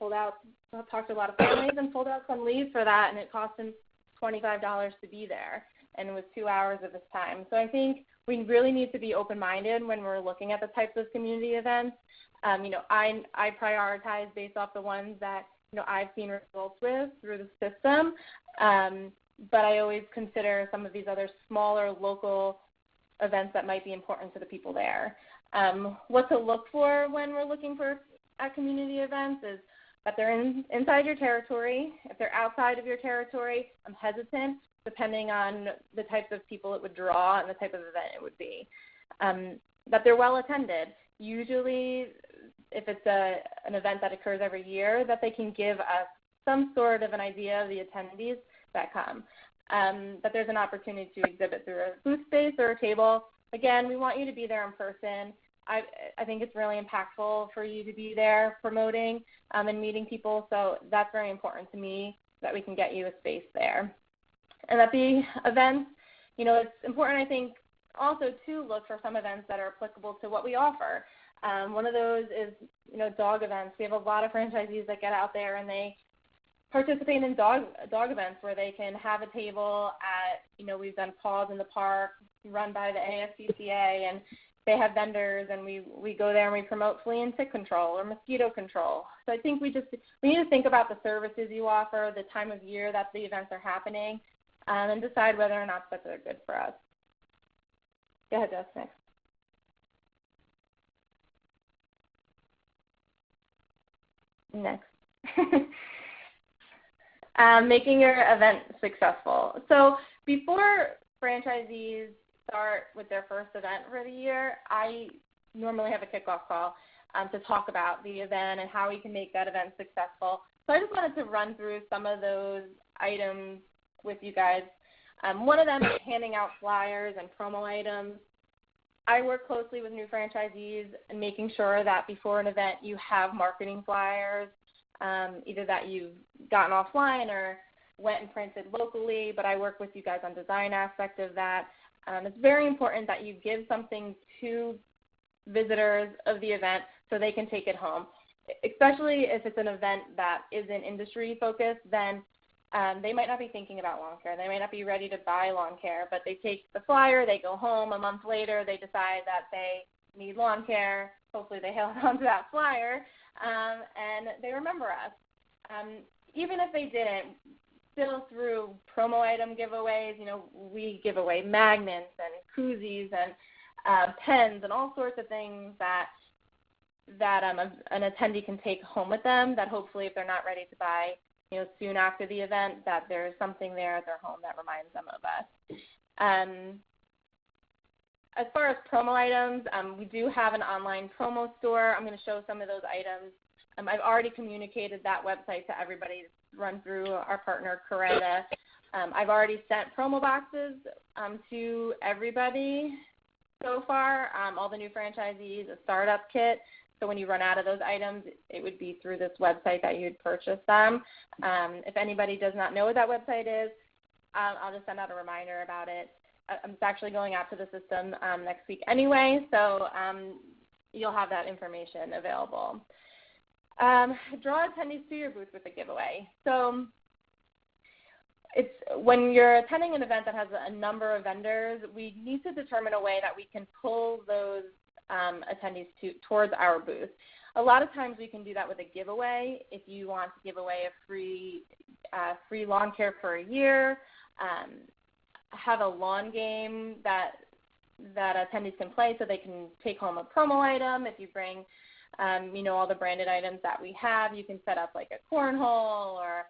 talked to a lot of families and pulled out some leads for that, and it cost them $25 to be there, and it was 2 hours of his time. So I think we really need to be open-minded when we're looking at the types of community events. I prioritize based off the ones that I've seen results with through the system, but I always consider some of these other smaller local events that might be important to the people there. What to look for when we're looking at community events is that they're inside your territory. If they're outside of your territory, I'm hesitant, depending on the types of people it would draw and the type of event it would be. That they're well attended. Usually, if it's an event that occurs every year, that they can give us some sort of an idea of the attendees that come. That there's an opportunity to exhibit through a booth space or a table. Again, we want you to be there in person. I think it's really impactful for you to be there promoting and meeting people, so that's very important to me, that we can get you a space there. And at the events, it's important, I think, also to look for some events that are applicable to what we offer. One of those is, dog events. We have a lot of franchisees that get out there and they participate in dog events where they can have a table at, we've done Paws in the Park, run by the ASPCA, and they have vendors, and we go there and we promote flea and tick control or mosquito control. So I think we need to think about the services you offer, the time of year that the events are happening, and decide whether or not that they're good for us. Go ahead, Jess, next. Next. Making your event successful. So before franchisees start with their first event for the year, I normally have a kickoff call to talk about the event and how we can make that event successful. So I just wanted to run through some of those items with you guys. One of them is handing out flyers and promo items. I work closely with new franchisees and making sure that before an event you have marketing flyers, either that you've gotten offline or went and printed locally, but I work with you guys on design aspect of that. It's very important that you give something to visitors of the event so they can take it home, especially if it's an event that isn't industry focused. Then they might not be thinking about lawn care. They might not be ready to buy lawn care, but they take the flyer, they go home, a month later they decide that they need lawn care. Hopefully they held on to that flyer, and they remember us. Even if they didn't, still through promo item giveaways, we give away magnets and koozies and pens and all sorts of things that an attendee can take home with them, that hopefully if they're not ready to buy soon after the event, that there's something there at their home that reminds them of us. As far as promo items, we do have an online promo store. I'm going to show some of those items. I've already communicated that website to everybody to run through our partner, Coretta. I've already sent promo boxes to everybody so far, all the new franchisees, a startup kit. So when you run out of those items, it would be through this website that you'd purchase them. If anybody does not know what that website is, I'll just send out a reminder about it. It's actually going out to the system next week anyway, so you'll have that information available. Draw attendees to your booth with a giveaway. So it's when you're attending an event that has a number of vendors, we need to determine a way that we can pull those attendees towards our booth. A lot of times we can do that with a giveaway. If you want to give away a free lawn care for a year, have a lawn game that attendees can play so they can take home a promo item. If you bring all the branded items that we have, you can set up like a cornhole or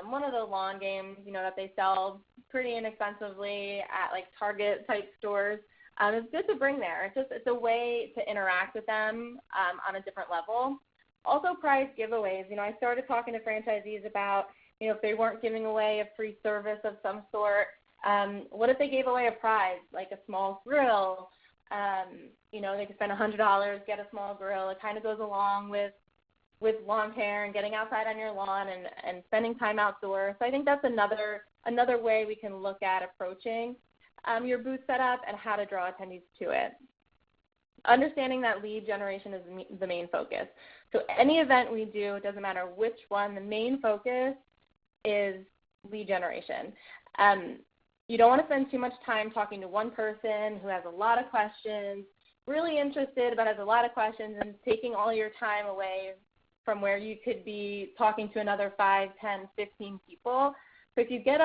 one of the lawn games that they sell pretty inexpensively at like Target type stores. It's good to bring there. It's a way to interact with them on a different level. Also, prize giveaways. I started talking to franchisees about if they weren't giving away a free service of some sort, what if they gave away a prize like a small grill? They could spend $100, get a small grill. It kind of goes along with lawn care and getting outside on your lawn and spending time outdoors. So I think that's another way we can look at approaching your booth setup and how to draw attendees to it. Understanding that lead generation is the main focus. So any event we do, it doesn't matter which one, the main focus is lead generation. You don't want to spend too much time talking to one person who has a lot of questions, really interested but has a lot of questions, and taking all your time away from where you could be talking to another 5, 10, 15 people. So if you get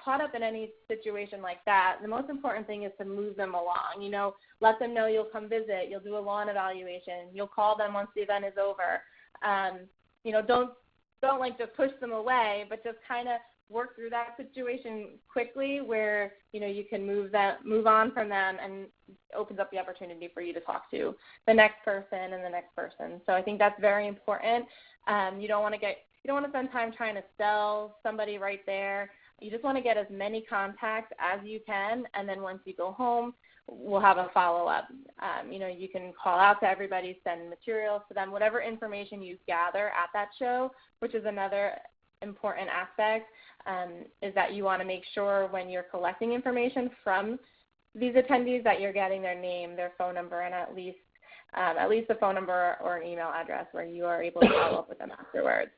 caught up in any situation like that, the most important thing is to move them along. Let them know you'll come visit. You'll do a lawn evaluation. You'll call them once the event is over. Don't like just push them away, but just kind of work through that situation quickly where you can move on from them, and opens up the opportunity for you to talk to the next person and the next person. So I think that's very important. You don't want to spend time trying to sell somebody right there. You just want to get as many contacts as you can, and then once you go home, we'll have a follow-up. You can call out to everybody, send materials to them, whatever information you gather at that show, which is another important aspect, is that you want to make sure when you're collecting information from these attendees that you're getting their name, their phone number, and at least a phone number or an email address where you are able to follow up with them afterwards.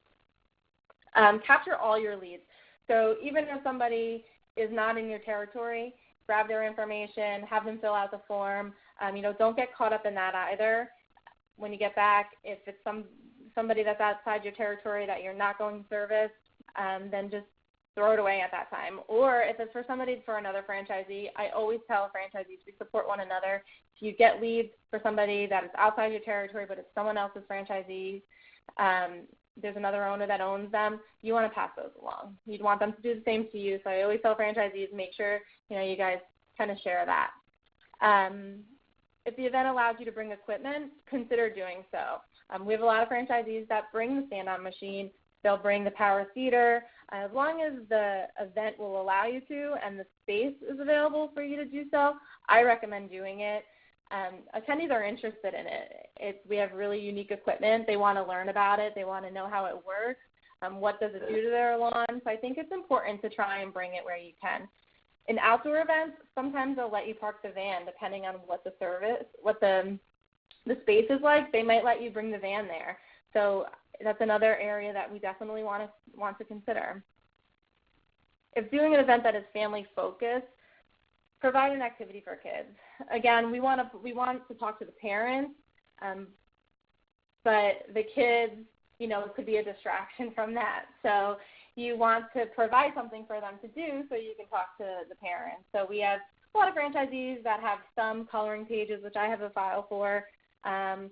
Capture all your leads. So even if somebody is not in your territory, grab their information, have them fill out the form. Don't get caught up in that either. When you get back, if it's somebody that's outside your territory that you're not going to service, then just throw it away at that time. Or if it's for another franchisee, I always tell franchisees we support one another. If you get leads for somebody that is outside your territory but it's someone else's franchisee, there's another owner that owns them, you want to pass those along. You'd want them to do the same to you. So I always tell franchisees, make sure you guys kind of share that. If the event allows you to bring equipment, consider doing so. We have a lot of franchisees that bring the stand-on machine. They'll bring the power seater. As long as the event will allow you to and the space is available for you to do so, I recommend doing it. Attendees are interested in it. We have really unique equipment. They want to learn about it. They want to know how it works. What does it do to their lawn? So I think it's important to try and bring it where you can. In outdoor events, sometimes they'll let you park the van depending on what the space is like. They might let you bring the van there. So that's another area that we definitely want to consider. If doing an event that is family focused, provide an activity for kids. Again, we want to talk to the parents, but the kids, could be a distraction from that. So you want to provide something for them to do so you can talk to the parents. So we have a lot of franchisees that have some coloring pages, which I have a file for, where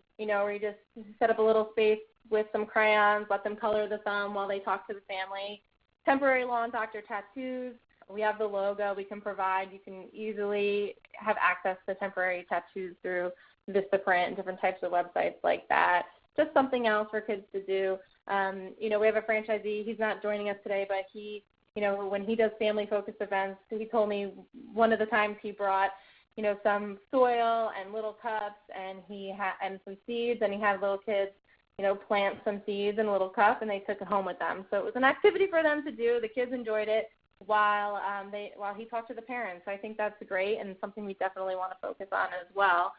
you just set up a little space with some crayons, let them color the thumb while they talk to the family. Temporary lawn doctor tattoos. We have the logo we can provide. You can easily have access to temporary tattoos through Vistaprint and different types of websites like that. Just something else for kids to do. We have a franchisee. He's not joining us today, but he, when he does family-focused events, he told me one of the times he brought, some soil and little cups and and some seeds, and he had little kids plant some seeds in a little cup, and they took it home with them. So it was an activity for them to do. The kids enjoyed it while he talked to the parents. So I think that's great and something we definitely want to focus on as well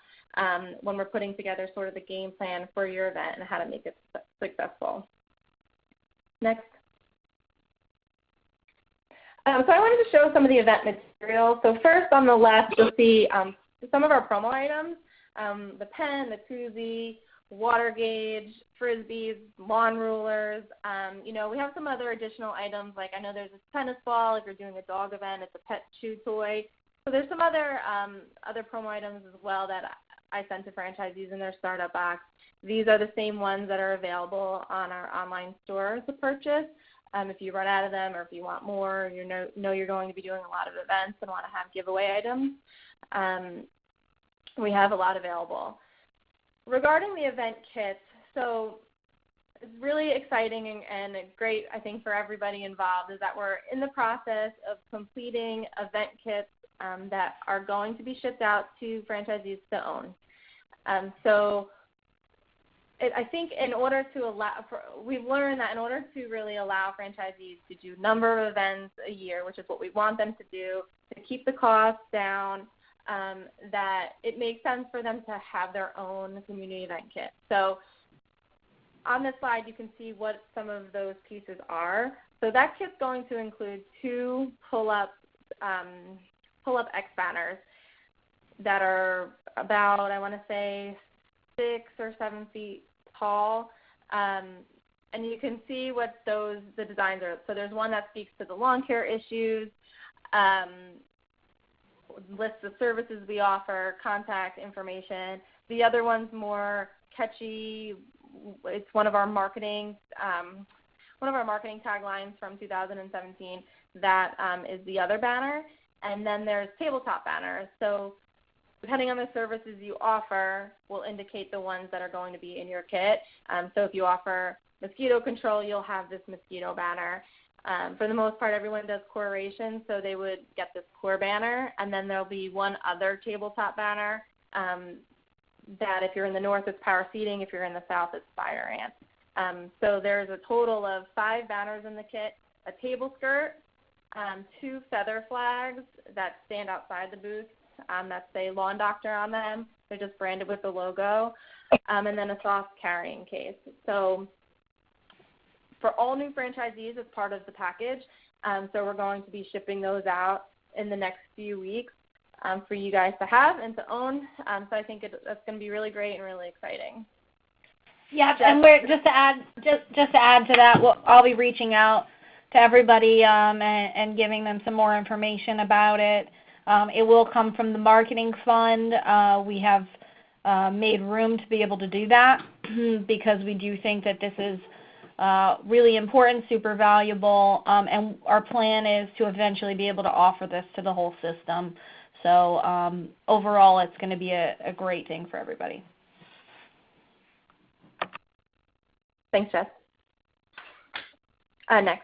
when we're putting together sort of the game plan for your event and how to make it successful. Next. So I wanted to show some of the event materials. So first on the left, you'll see some of our promo items, the pen, the koozie, water gauge, frisbees, lawn rulers. We have some other additional items, like I know there's a tennis ball. If you're doing a dog event, it's a pet chew toy. So there's some other promo items as well that I send to franchisees in their startup box. These are the same ones that are available on our online store to purchase. If you run out of them or if you want more, you know you're going to be doing a lot of events and want to have giveaway items, we have a lot available. Regarding the event kits, so it's really exciting and great, I think, for everybody involved is that we're in the process of completing event kits that are going to be shipped out to franchisees to own. I think we've learned that in order to really allow franchisees to do a number of events a year, which is what we want them to do, to keep the costs down, that it makes sense for them to have their own community event kit. So on this slide, you can see what some of those pieces are. So that kit's going to include 2 pull-up X banners that are about, I want to say, 6 or 7 feet tall, and you can see what the designs are. So there's one that speaks to the lawn care issues, lists the services we offer, contact information. The other one's more catchy. It's one of our marketing taglines from 2017. That is the other banner, and then there's tabletop banners. So depending on the services you offer, will indicate the ones that are going to be in your kit. So if you offer mosquito control, you'll have this mosquito banner. For the most part, everyone does coration, so they would get this core banner, and then there'll be one other tabletop banner that if you're in the north, it's power seating. If you're in the south, it's fire ant. So there's a total of 5 banners in the kit, a table skirt, 2 feather flags that stand outside the booth that say Lawn Doctor on them. They're just branded with the logo, and then a soft carrying case. So for all new franchisees, it's part of the package. So we're going to be shipping those out in the next few weeks. for you guys to have and to own. So I think that's going to be really great and really exciting. Yeah, and we're just to add to that, I'll be reaching out to everybody and giving them some more information about it. It will come from the marketing fund. We have made room to be able to do that because we do think that this is really important, super valuable, and our plan is to eventually be able to offer this to the whole system. So overall, it's going to be a great thing for everybody. Thanks, Jess. Next.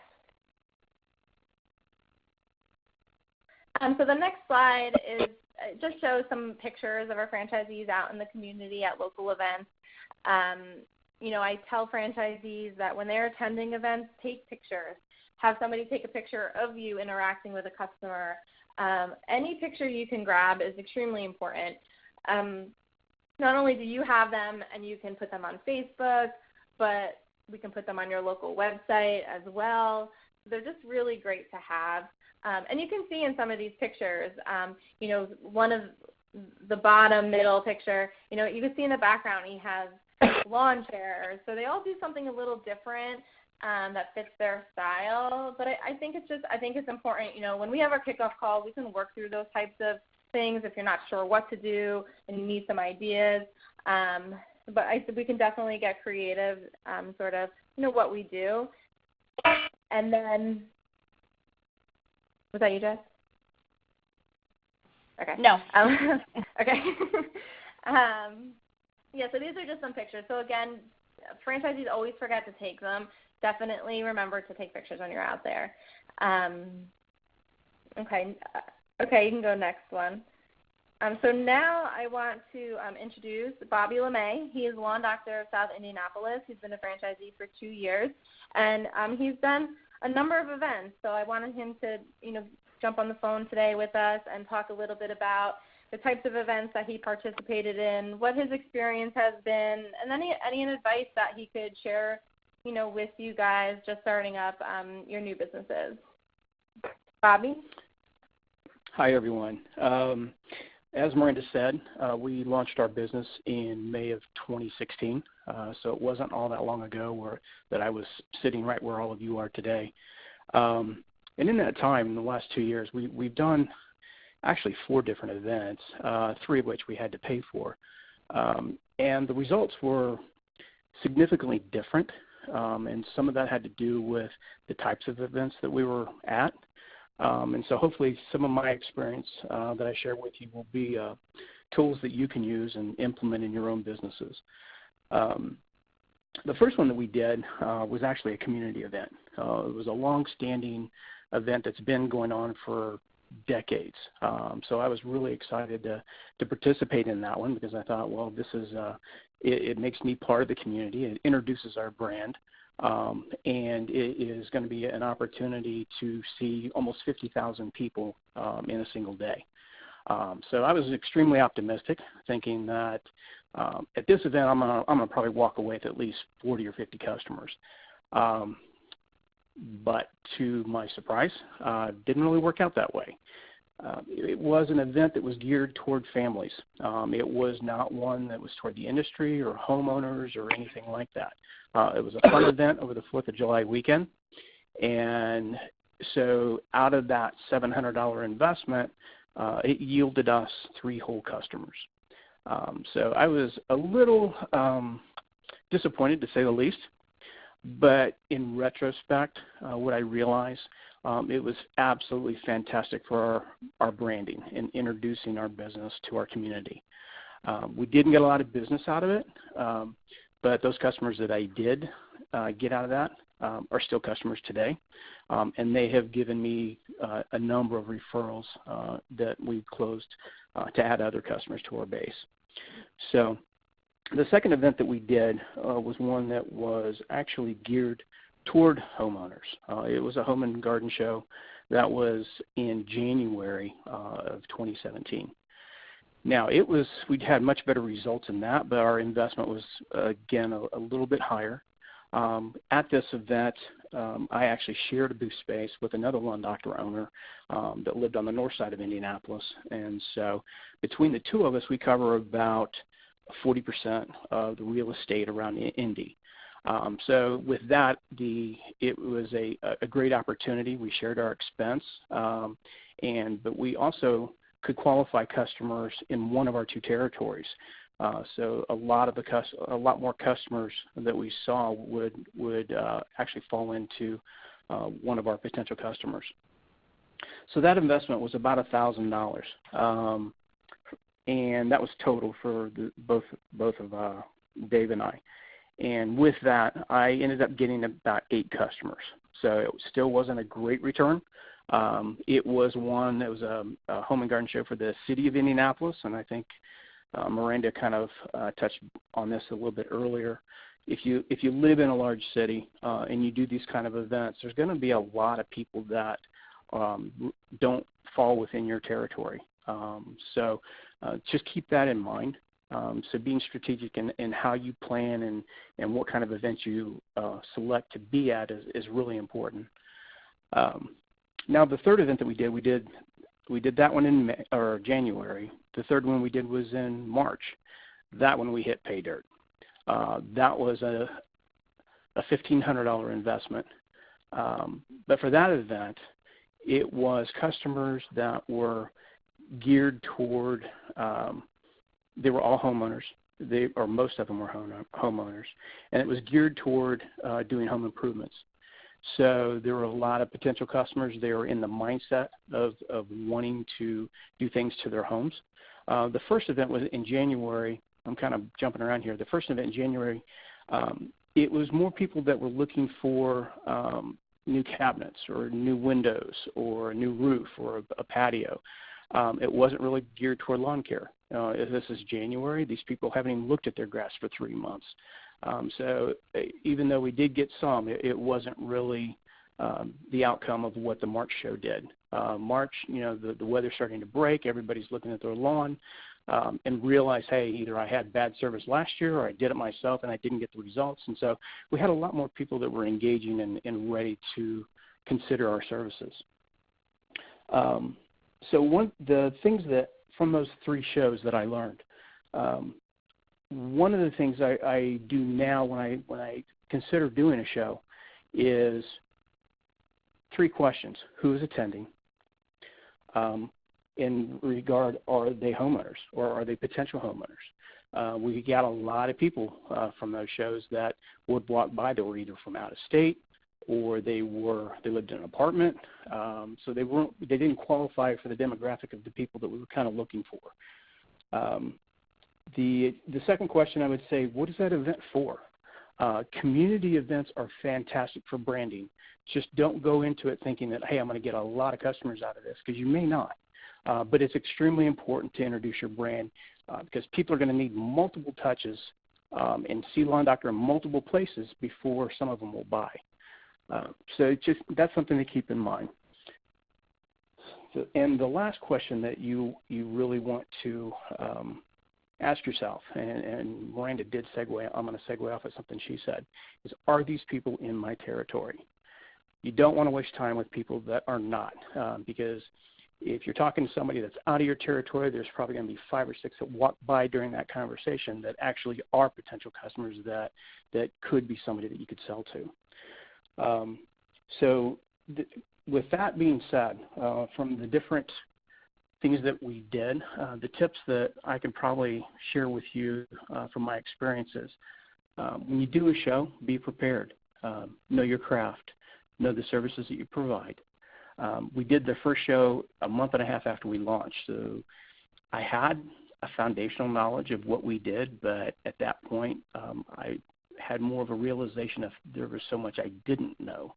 So the next slide just shows some pictures of our franchisees out in the community at local events. I tell franchisees that when they're attending events, take pictures. Have somebody take a picture of you interacting with a customer. Any picture you can grab is extremely important. Not only do you have them and you can put them on Facebook, but we can put them on your local website as well. They're just really great to have. And you can see in some of these pictures, one of the bottom middle picture, you can see in the background he has lawn chairs. So they all do something a little different that fits their style. But I think it's important, when we have our kickoff call, we can work through those types of things if you're not sure what to do and you need some ideas. But we can definitely get creative, what we do. And then, was that you, Jess? Okay. No. Okay. So these are just some pictures. So again, franchisees always forget to take them. Definitely remember to take pictures when you're out there. Okay, you can go next one. So now I want to introduce Bobby LeMay. He is lawn doctor of South Indianapolis. He's been a franchisee for 2 years, and he's done a number of events. So I wanted him to, jump on the phone today with us and talk a little bit about the types of events that he participated in, what his experience has been, and any advice that he could share, with you guys just starting up your new businesses. Bobby? Hi, everyone. As Miranda said, we launched our business in May of 2016, so it wasn't all that long ago that I was sitting right where all of you are today. And in that time, in the last 2 years, we've done actually 4 different events, 3 of which we had to pay for. And the results were significantly different, and some of that had to do with the types of events that we were at. And so hopefully some of my experience that I share with you will be tools that you can use and implement in your own businesses. The first one that we did was actually a community event. It was a long-standing event that's been going on for decades. So I was really excited to participate in that one because I thought, well, this is it makes me part of the community. It introduces our brand. And it is going to be an opportunity to see almost 50,000 people in a single day. So I was extremely optimistic, thinking that at this event I'm going to probably walk away with at least 40 or 50 customers. But to my surprise, didn't really work out that way. It was an event that was geared toward families. It was not one that was toward the industry or homeowners or anything like that. It was a fun event over the 4th of July weekend. And so out of that $700 investment, it yielded us 3 whole customers. So I was a little disappointed, to say the least. But in retrospect, what I realized, it was absolutely fantastic for our branding and introducing our business to our community. We didn't get a lot of business out of it, but those customers that I did get out of that are still customers today, and they have given me a number of referrals that we've closed to add other customers to our base. So the second event that we did was one that was actually geared toward homeowners. It was a home and garden show that was in January of 2017. Now, we'd had much better results in that, but our investment was, again, a little bit higher. At this event, I actually shared a booth space with another Lawn Doctor owner that lived on the north side of Indianapolis. And so between the two of us, we cover about 40% of the real estate around Indy. So with that, it was a great opportunity. We shared our expense, but we also could qualify customers in one of our two territories. So a lot more customers that we saw would actually fall into one of our potential customers. So that investment was about $1,000, and that was total for both of Dave and I. And with that, I ended up getting about 8 customers. So it still wasn't a great return. It was a home and garden show for the city of Indianapolis, and I think Miranda kind of touched on this a little bit earlier. If you live in a large city and you do these kind of events, there's going to be a lot of people that don't fall within your territory. So just keep that in mind. So being strategic in how you plan and what kind of events you select to be at is really important. Now the third event that we did that one in January. The third one we did was in March. That one we hit pay dirt. That was a $1,500 investment. But for that event, it was customers that were geared toward, they were all homeowners. Or most of them were homeowners. And it was geared toward doing home improvements. So there were a lot of potential customers. They were in the mindset of wanting to do things to their homes. The first event was in January. I'm kind of jumping around here. The first event in January, it was more people that were looking for new cabinets or new windows or a new roof or a patio. It wasn't really geared toward lawn care. This is January. These people haven't even looked at their grass for 3 months. So even though we did get some, it wasn't really the outcome of what the March show did. March, the weather's starting to break. Everybody's looking at their lawn and realize, hey, either I had bad service last year or I did it myself and I didn't get the results. And so we had a lot more people that were engaging and ready to consider our services. So the things that from those 3 shows that I learned, one of the things I do now when I consider doing a show is 3 questions. Who is attending? In regard, are they homeowners or are they potential homeowners? We got a lot of people from those shows that would walk by. They were either from out of state or they lived in an apartment. So they didn't qualify for the demographic of the people that we were kind of looking for. The second question I would say, what is that event for? Community events are fantastic for branding. Just don't go into it thinking that, hey, I'm going to get a lot of customers out of this, because you may not. But it's extremely important to introduce your brand because people are going to need multiple touches and see Lawn Doctor in multiple places before some of them will buy. So that's something to keep in mind. So, and the last question that you really want to ask yourself, and Miranda did segue, I'm going to segue off of something she said, is are these people in my territory? You don't want to waste time with people that are not, because if you're talking to somebody that's out of your territory, there's probably going to be 5 or 6 that walk by during that conversation that actually are potential customers that could be somebody that you could sell to. With that being said, from the different things that we did, the tips that I can probably share with you from my experiences, when you do a show, be prepared. Know your craft. Know the services that you provide. We did the first show a month and a half after we launched, so I had a foundational knowledge of what we did, but at that point I had more of a realization of there was so much I didn't know.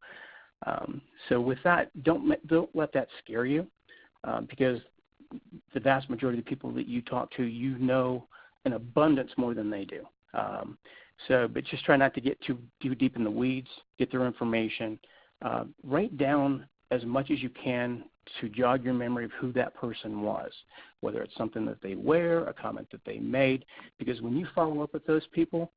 So with that, don't let that scare you, because the vast majority of the people that you talk to, you know in abundance more than they do. But just try not to get too deep in the weeds. Get their information. Write down as much as you can to jog your memory of who that person was, whether it's something that they wear, a comment that they made, because when you follow up with those people,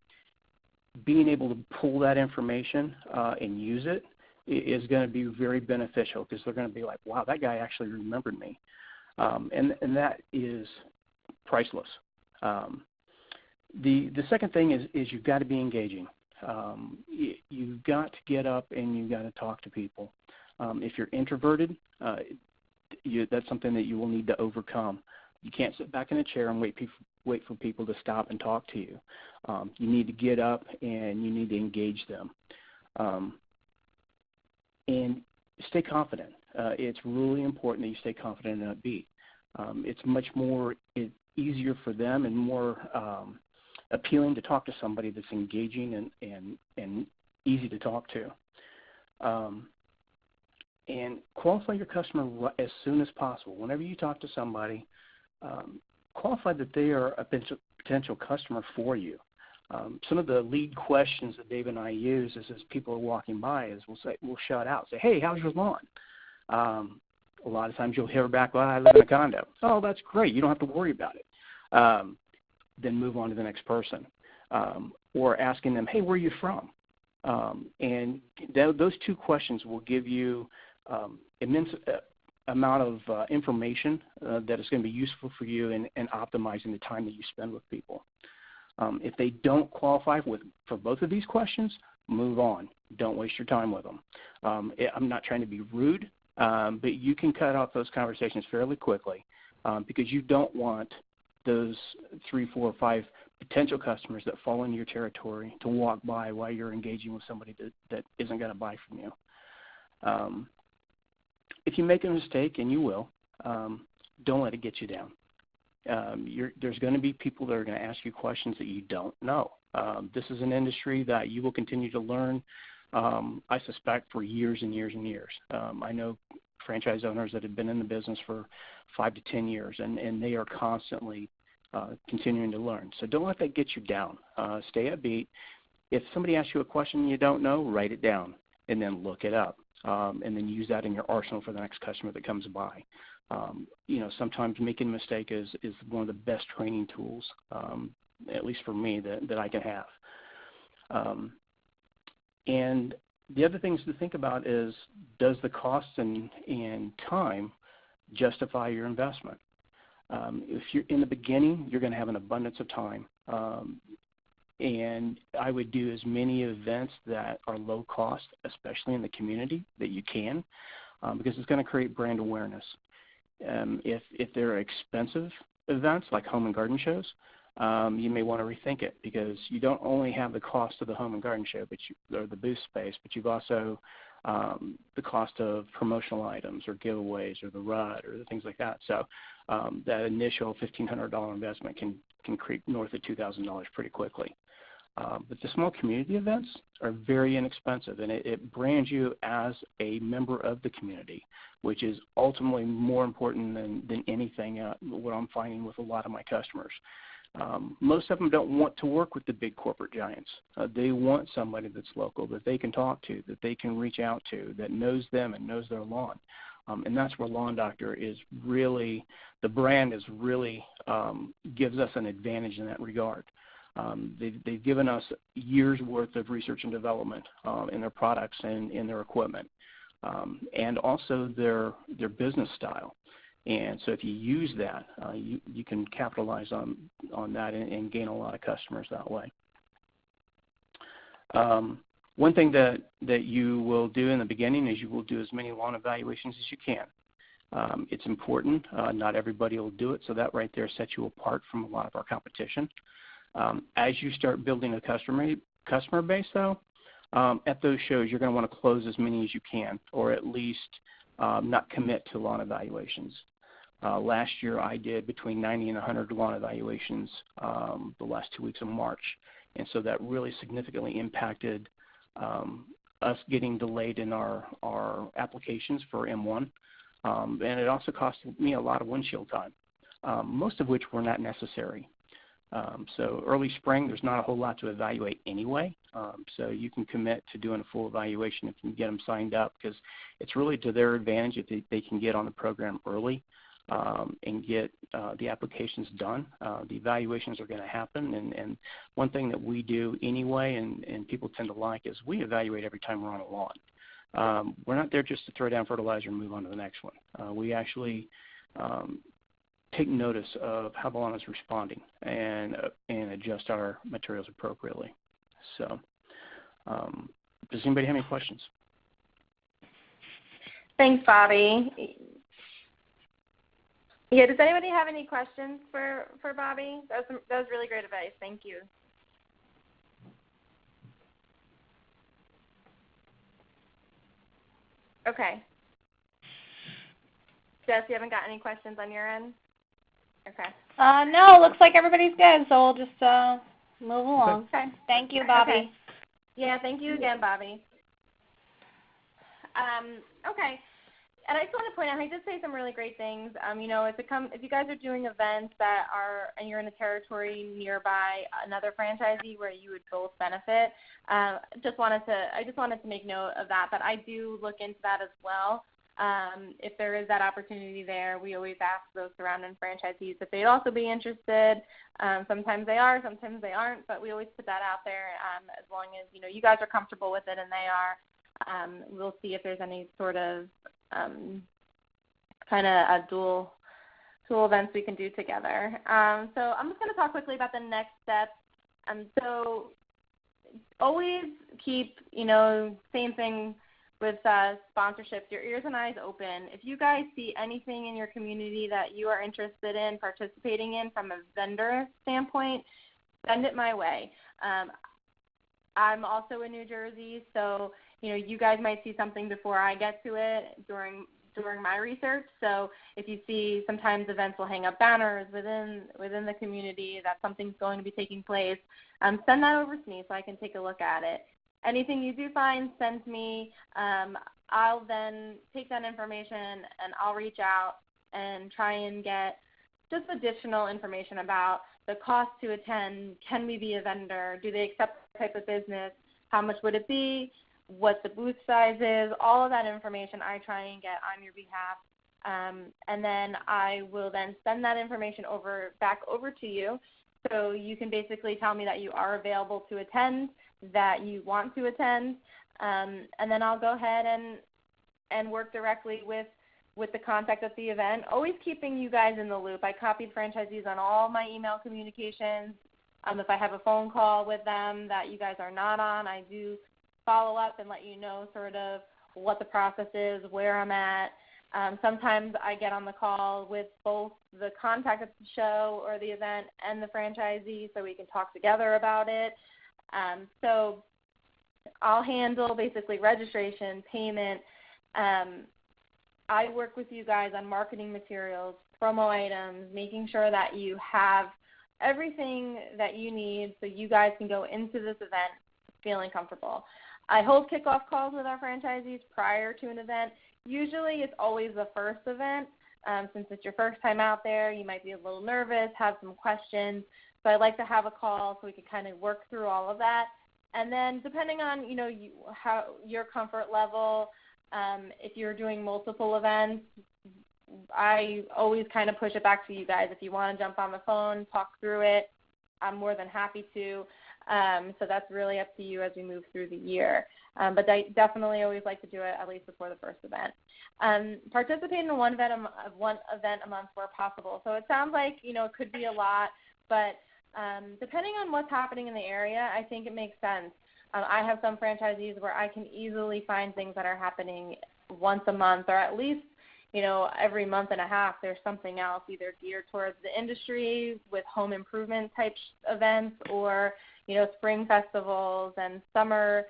being able to pull that information and use it is going to be very beneficial, because they're going to be like, wow, that guy actually remembered me. And that is priceless. The second thing is you've got to be engaging. You've got to get up and you've got to talk to people. If you're introverted, that's something that you will need to overcome. You can't sit back in a chair and wait for people to stop and talk to you. You need to get up and you need to engage them. And stay confident. It's really important that you stay confident and upbeat. It's much more easier for them and more appealing to talk to somebody that's engaging and easy to talk to. And qualify your customer as soon as possible. Whenever you talk to somebody, qualify that they are a potential customer for you. Some of the lead questions that Dave and I use as people are walking by is we'll shout out, say, hey, how's your lawn? A lot of times you'll hear back, well, I live in a condo. Oh, that's great. You don't have to worry about it. Then move on to the next person. Or asking them, hey, where are you from? And those two questions will give you immense amount of information that is going to be useful for you in optimizing the time that you spend with people. If they don't qualify for both of these questions, move on. Don't waste your time with them. I'm not trying to be rude, but you can cut off those conversations fairly quickly because you don't want those 3, 4, 5 potential customers that fall into your territory to walk by while you're engaging with somebody that isn't going to buy from you. If you make a mistake, and you will, don't let it get you down. There's going to be people that are going to ask you questions that you don't know. This is an industry that you will continue to learn, I suspect, for years and years and years. I know franchise owners that have been in the business for 5 to 10 years, and they are constantly continuing to learn. So don't let that get you down. Stay upbeat. If somebody asks you a question you don't know, write it down and then look it up, and then use that in your arsenal for the next customer that comes by. Sometimes making a mistake is one of the best training tools, at least for me, that I can have. And the other things to think about is, does the cost and time justify your investment? If you're in the beginning, you're going to have an abundance of time. And I would do as many events that are low cost, especially in the community, that you can, because it's going to create brand awareness. If they're expensive events like home and garden shows, you may want to rethink it, because you don't only have the cost of the home and garden show, or the booth space, but you've also the cost of promotional items or giveaways or the RUD or the things like that. So that initial $1,500 investment can creep north of $2,000 pretty quickly. But the small community events are very inexpensive, and it brands you as a member of the community, which is ultimately more important than anything, what I'm finding with a lot of my customers. Most of them don't want to work with the big corporate giants. They want somebody that's local, that they can talk to, that they can reach out to, that knows them and knows their lawn. And that's where Lawn Doctor is really, the brand is really gives us an advantage in that regard. They've given us years' worth of research and development in their products and in their equipment, and also their business style. And so if you use that, you can capitalize on that and gain a lot of customers that way. One thing that you will do in the beginning is you will do as many lawn evaluations as you can. It's important. Not everybody will do it, so that right there sets you apart from a lot of our competition. As you start building a customer base, though, at those shows, you're going to want to close as many as you can, or at least not commit to lawn evaluations. Last year, I did between 90 and 100 lawn evaluations the last 2 weeks of March, and so that really significantly impacted us getting delayed in our applications for M1, and it also cost me a lot of windshield time, most of which were not necessary. So early spring, there's not a whole lot to evaluate anyway, so you can commit to doing a full evaluation if you can get them signed up, because it's really to their advantage if they can get on the program early. and get the applications done. The evaluations are going to happen, and one thing that we do anyway, and people tend to like, is we evaluate every time we're on a lawn. We're not there just to throw down fertilizer and move on to the next one. We actually take notice of how the lawn is responding and adjust our materials appropriately. So, does anybody have any questions? Thanks, Bobby. Yeah, does anybody have any questions for Bobby? That was really great advice. Thank you. Okay. Jess, you haven't got any questions on your end? Okay. No, it looks like everybody's good, so we'll just move along. Okay. Thank you, Bobby. Okay. Yeah, thank you again, Bobby. Okay. And I just want to point out, he did say some really great things. If you guys are doing events and you're in a territory nearby another franchisee where you would both benefit, I just wanted to make note of that. But I do look into that as well. If there is that opportunity there, we always ask those surrounding franchisees if they'd also be interested. Sometimes they are, sometimes they aren't, but we always put that out there as long as you guys are comfortable with it and they are. We'll see if there's any sort of kind of a dual events we can do together. So I'm just going to talk quickly about the next steps. So always keep, same thing with sponsorships, your ears and eyes open. If you guys see anything in your community that you are interested in participating in from a vendor standpoint, send it my way. I'm also in New Jersey, so you guys might see something before I get to it during my research. So if you see, sometimes events will hang up banners within the community that something's going to be taking place. Send that over to me so I can take a look at it. Anything you do find, send me. I'll then take that information and I'll reach out and try and get just additional information about the cost to attend. Can we be a vendor? Do they accept the type of business? How much would it be? What the booth size is? All of that information I try and get on your behalf. And then I will then send that information back over to you. So you can basically tell me that you are available to attend, that you want to attend, and then I'll go ahead and work directly with the contact at the event, always keeping you guys in the loop. I copied franchisees on all my email communications. If I have a phone call with them that you guys are not on, I do follow up and let you know sort of what the process is, where I'm at. Sometimes I get on the call with both the contact at the show or the event and the franchisee so we can talk together about it. So I'll handle basically registration, payment. I work with you guys on marketing materials, promo items, making sure that you have everything that you need so you guys can go into this event feeling comfortable. I hold kickoff calls with our franchisees prior to an event. Usually it's always the first event. Since it's your first time out there, you might be a little nervous, have some questions. So I like to have a call so we can kind of work through all of that. And then depending on, how your comfort level, if you're doing multiple events, I always kind of push it back to you guys. If you want to jump on the phone, talk through it, I'm more than happy to. So that's really up to you as we move through the year. But I definitely always like to do it at least before the first event. Participate in one event a month where possible. So it sounds like, it could be a lot, but depending on what's happening in the area, I think it makes sense. I have some franchisees where I can easily find things that are happening once a month or at least, every month and a half there's something else either geared towards the industry with home improvement type events or, spring festivals and summer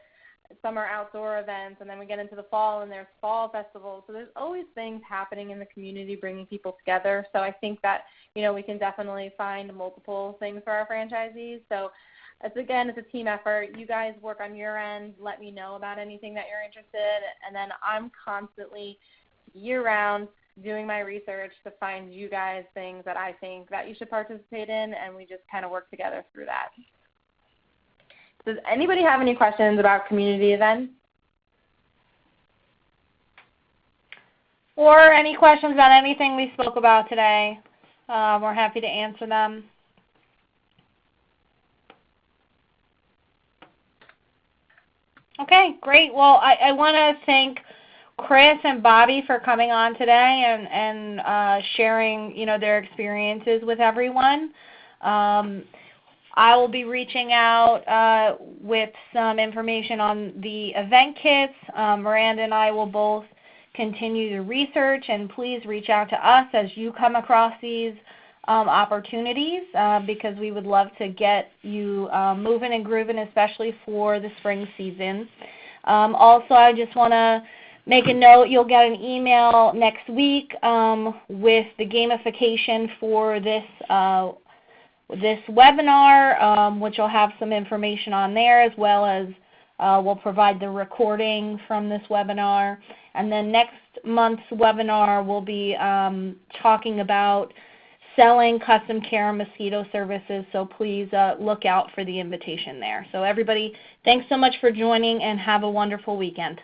outdoor events, and then we get into the fall and there's fall festivals. So there's always things happening in the community bringing people together. So I think that, we can definitely find multiple things for our franchisees. So it's a team effort. You guys work on your end. Let me know about anything that you're interested in. And then I'm constantly year-round doing my research to find you guys things that I think that you should participate in, and we just kind of work together through that. Does anybody have any questions about community events? or any questions about anything we spoke about today. We're happy to answer them. Okay, great. Well, I want to thank Chris and Bobby for coming on today and sharing, their experiences with everyone. I will be reaching out with some information on the event kits. Miranda and I will both continue to research, and please reach out to us as you come across these opportunities because we would love to get you moving and grooving, especially for the spring season. Also, I just want to make a note, you'll get an email next week with the gamification for this webinar, which will have some information on there, as well as we'll provide the recording from this webinar. And then next month's webinar will be talking about selling custom care and mosquito services, so please look out for the invitation there. So everybody, thanks so much for joining, and have a wonderful weekend.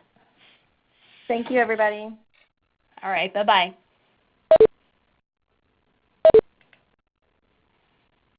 Thank you, everybody. All right, bye-bye.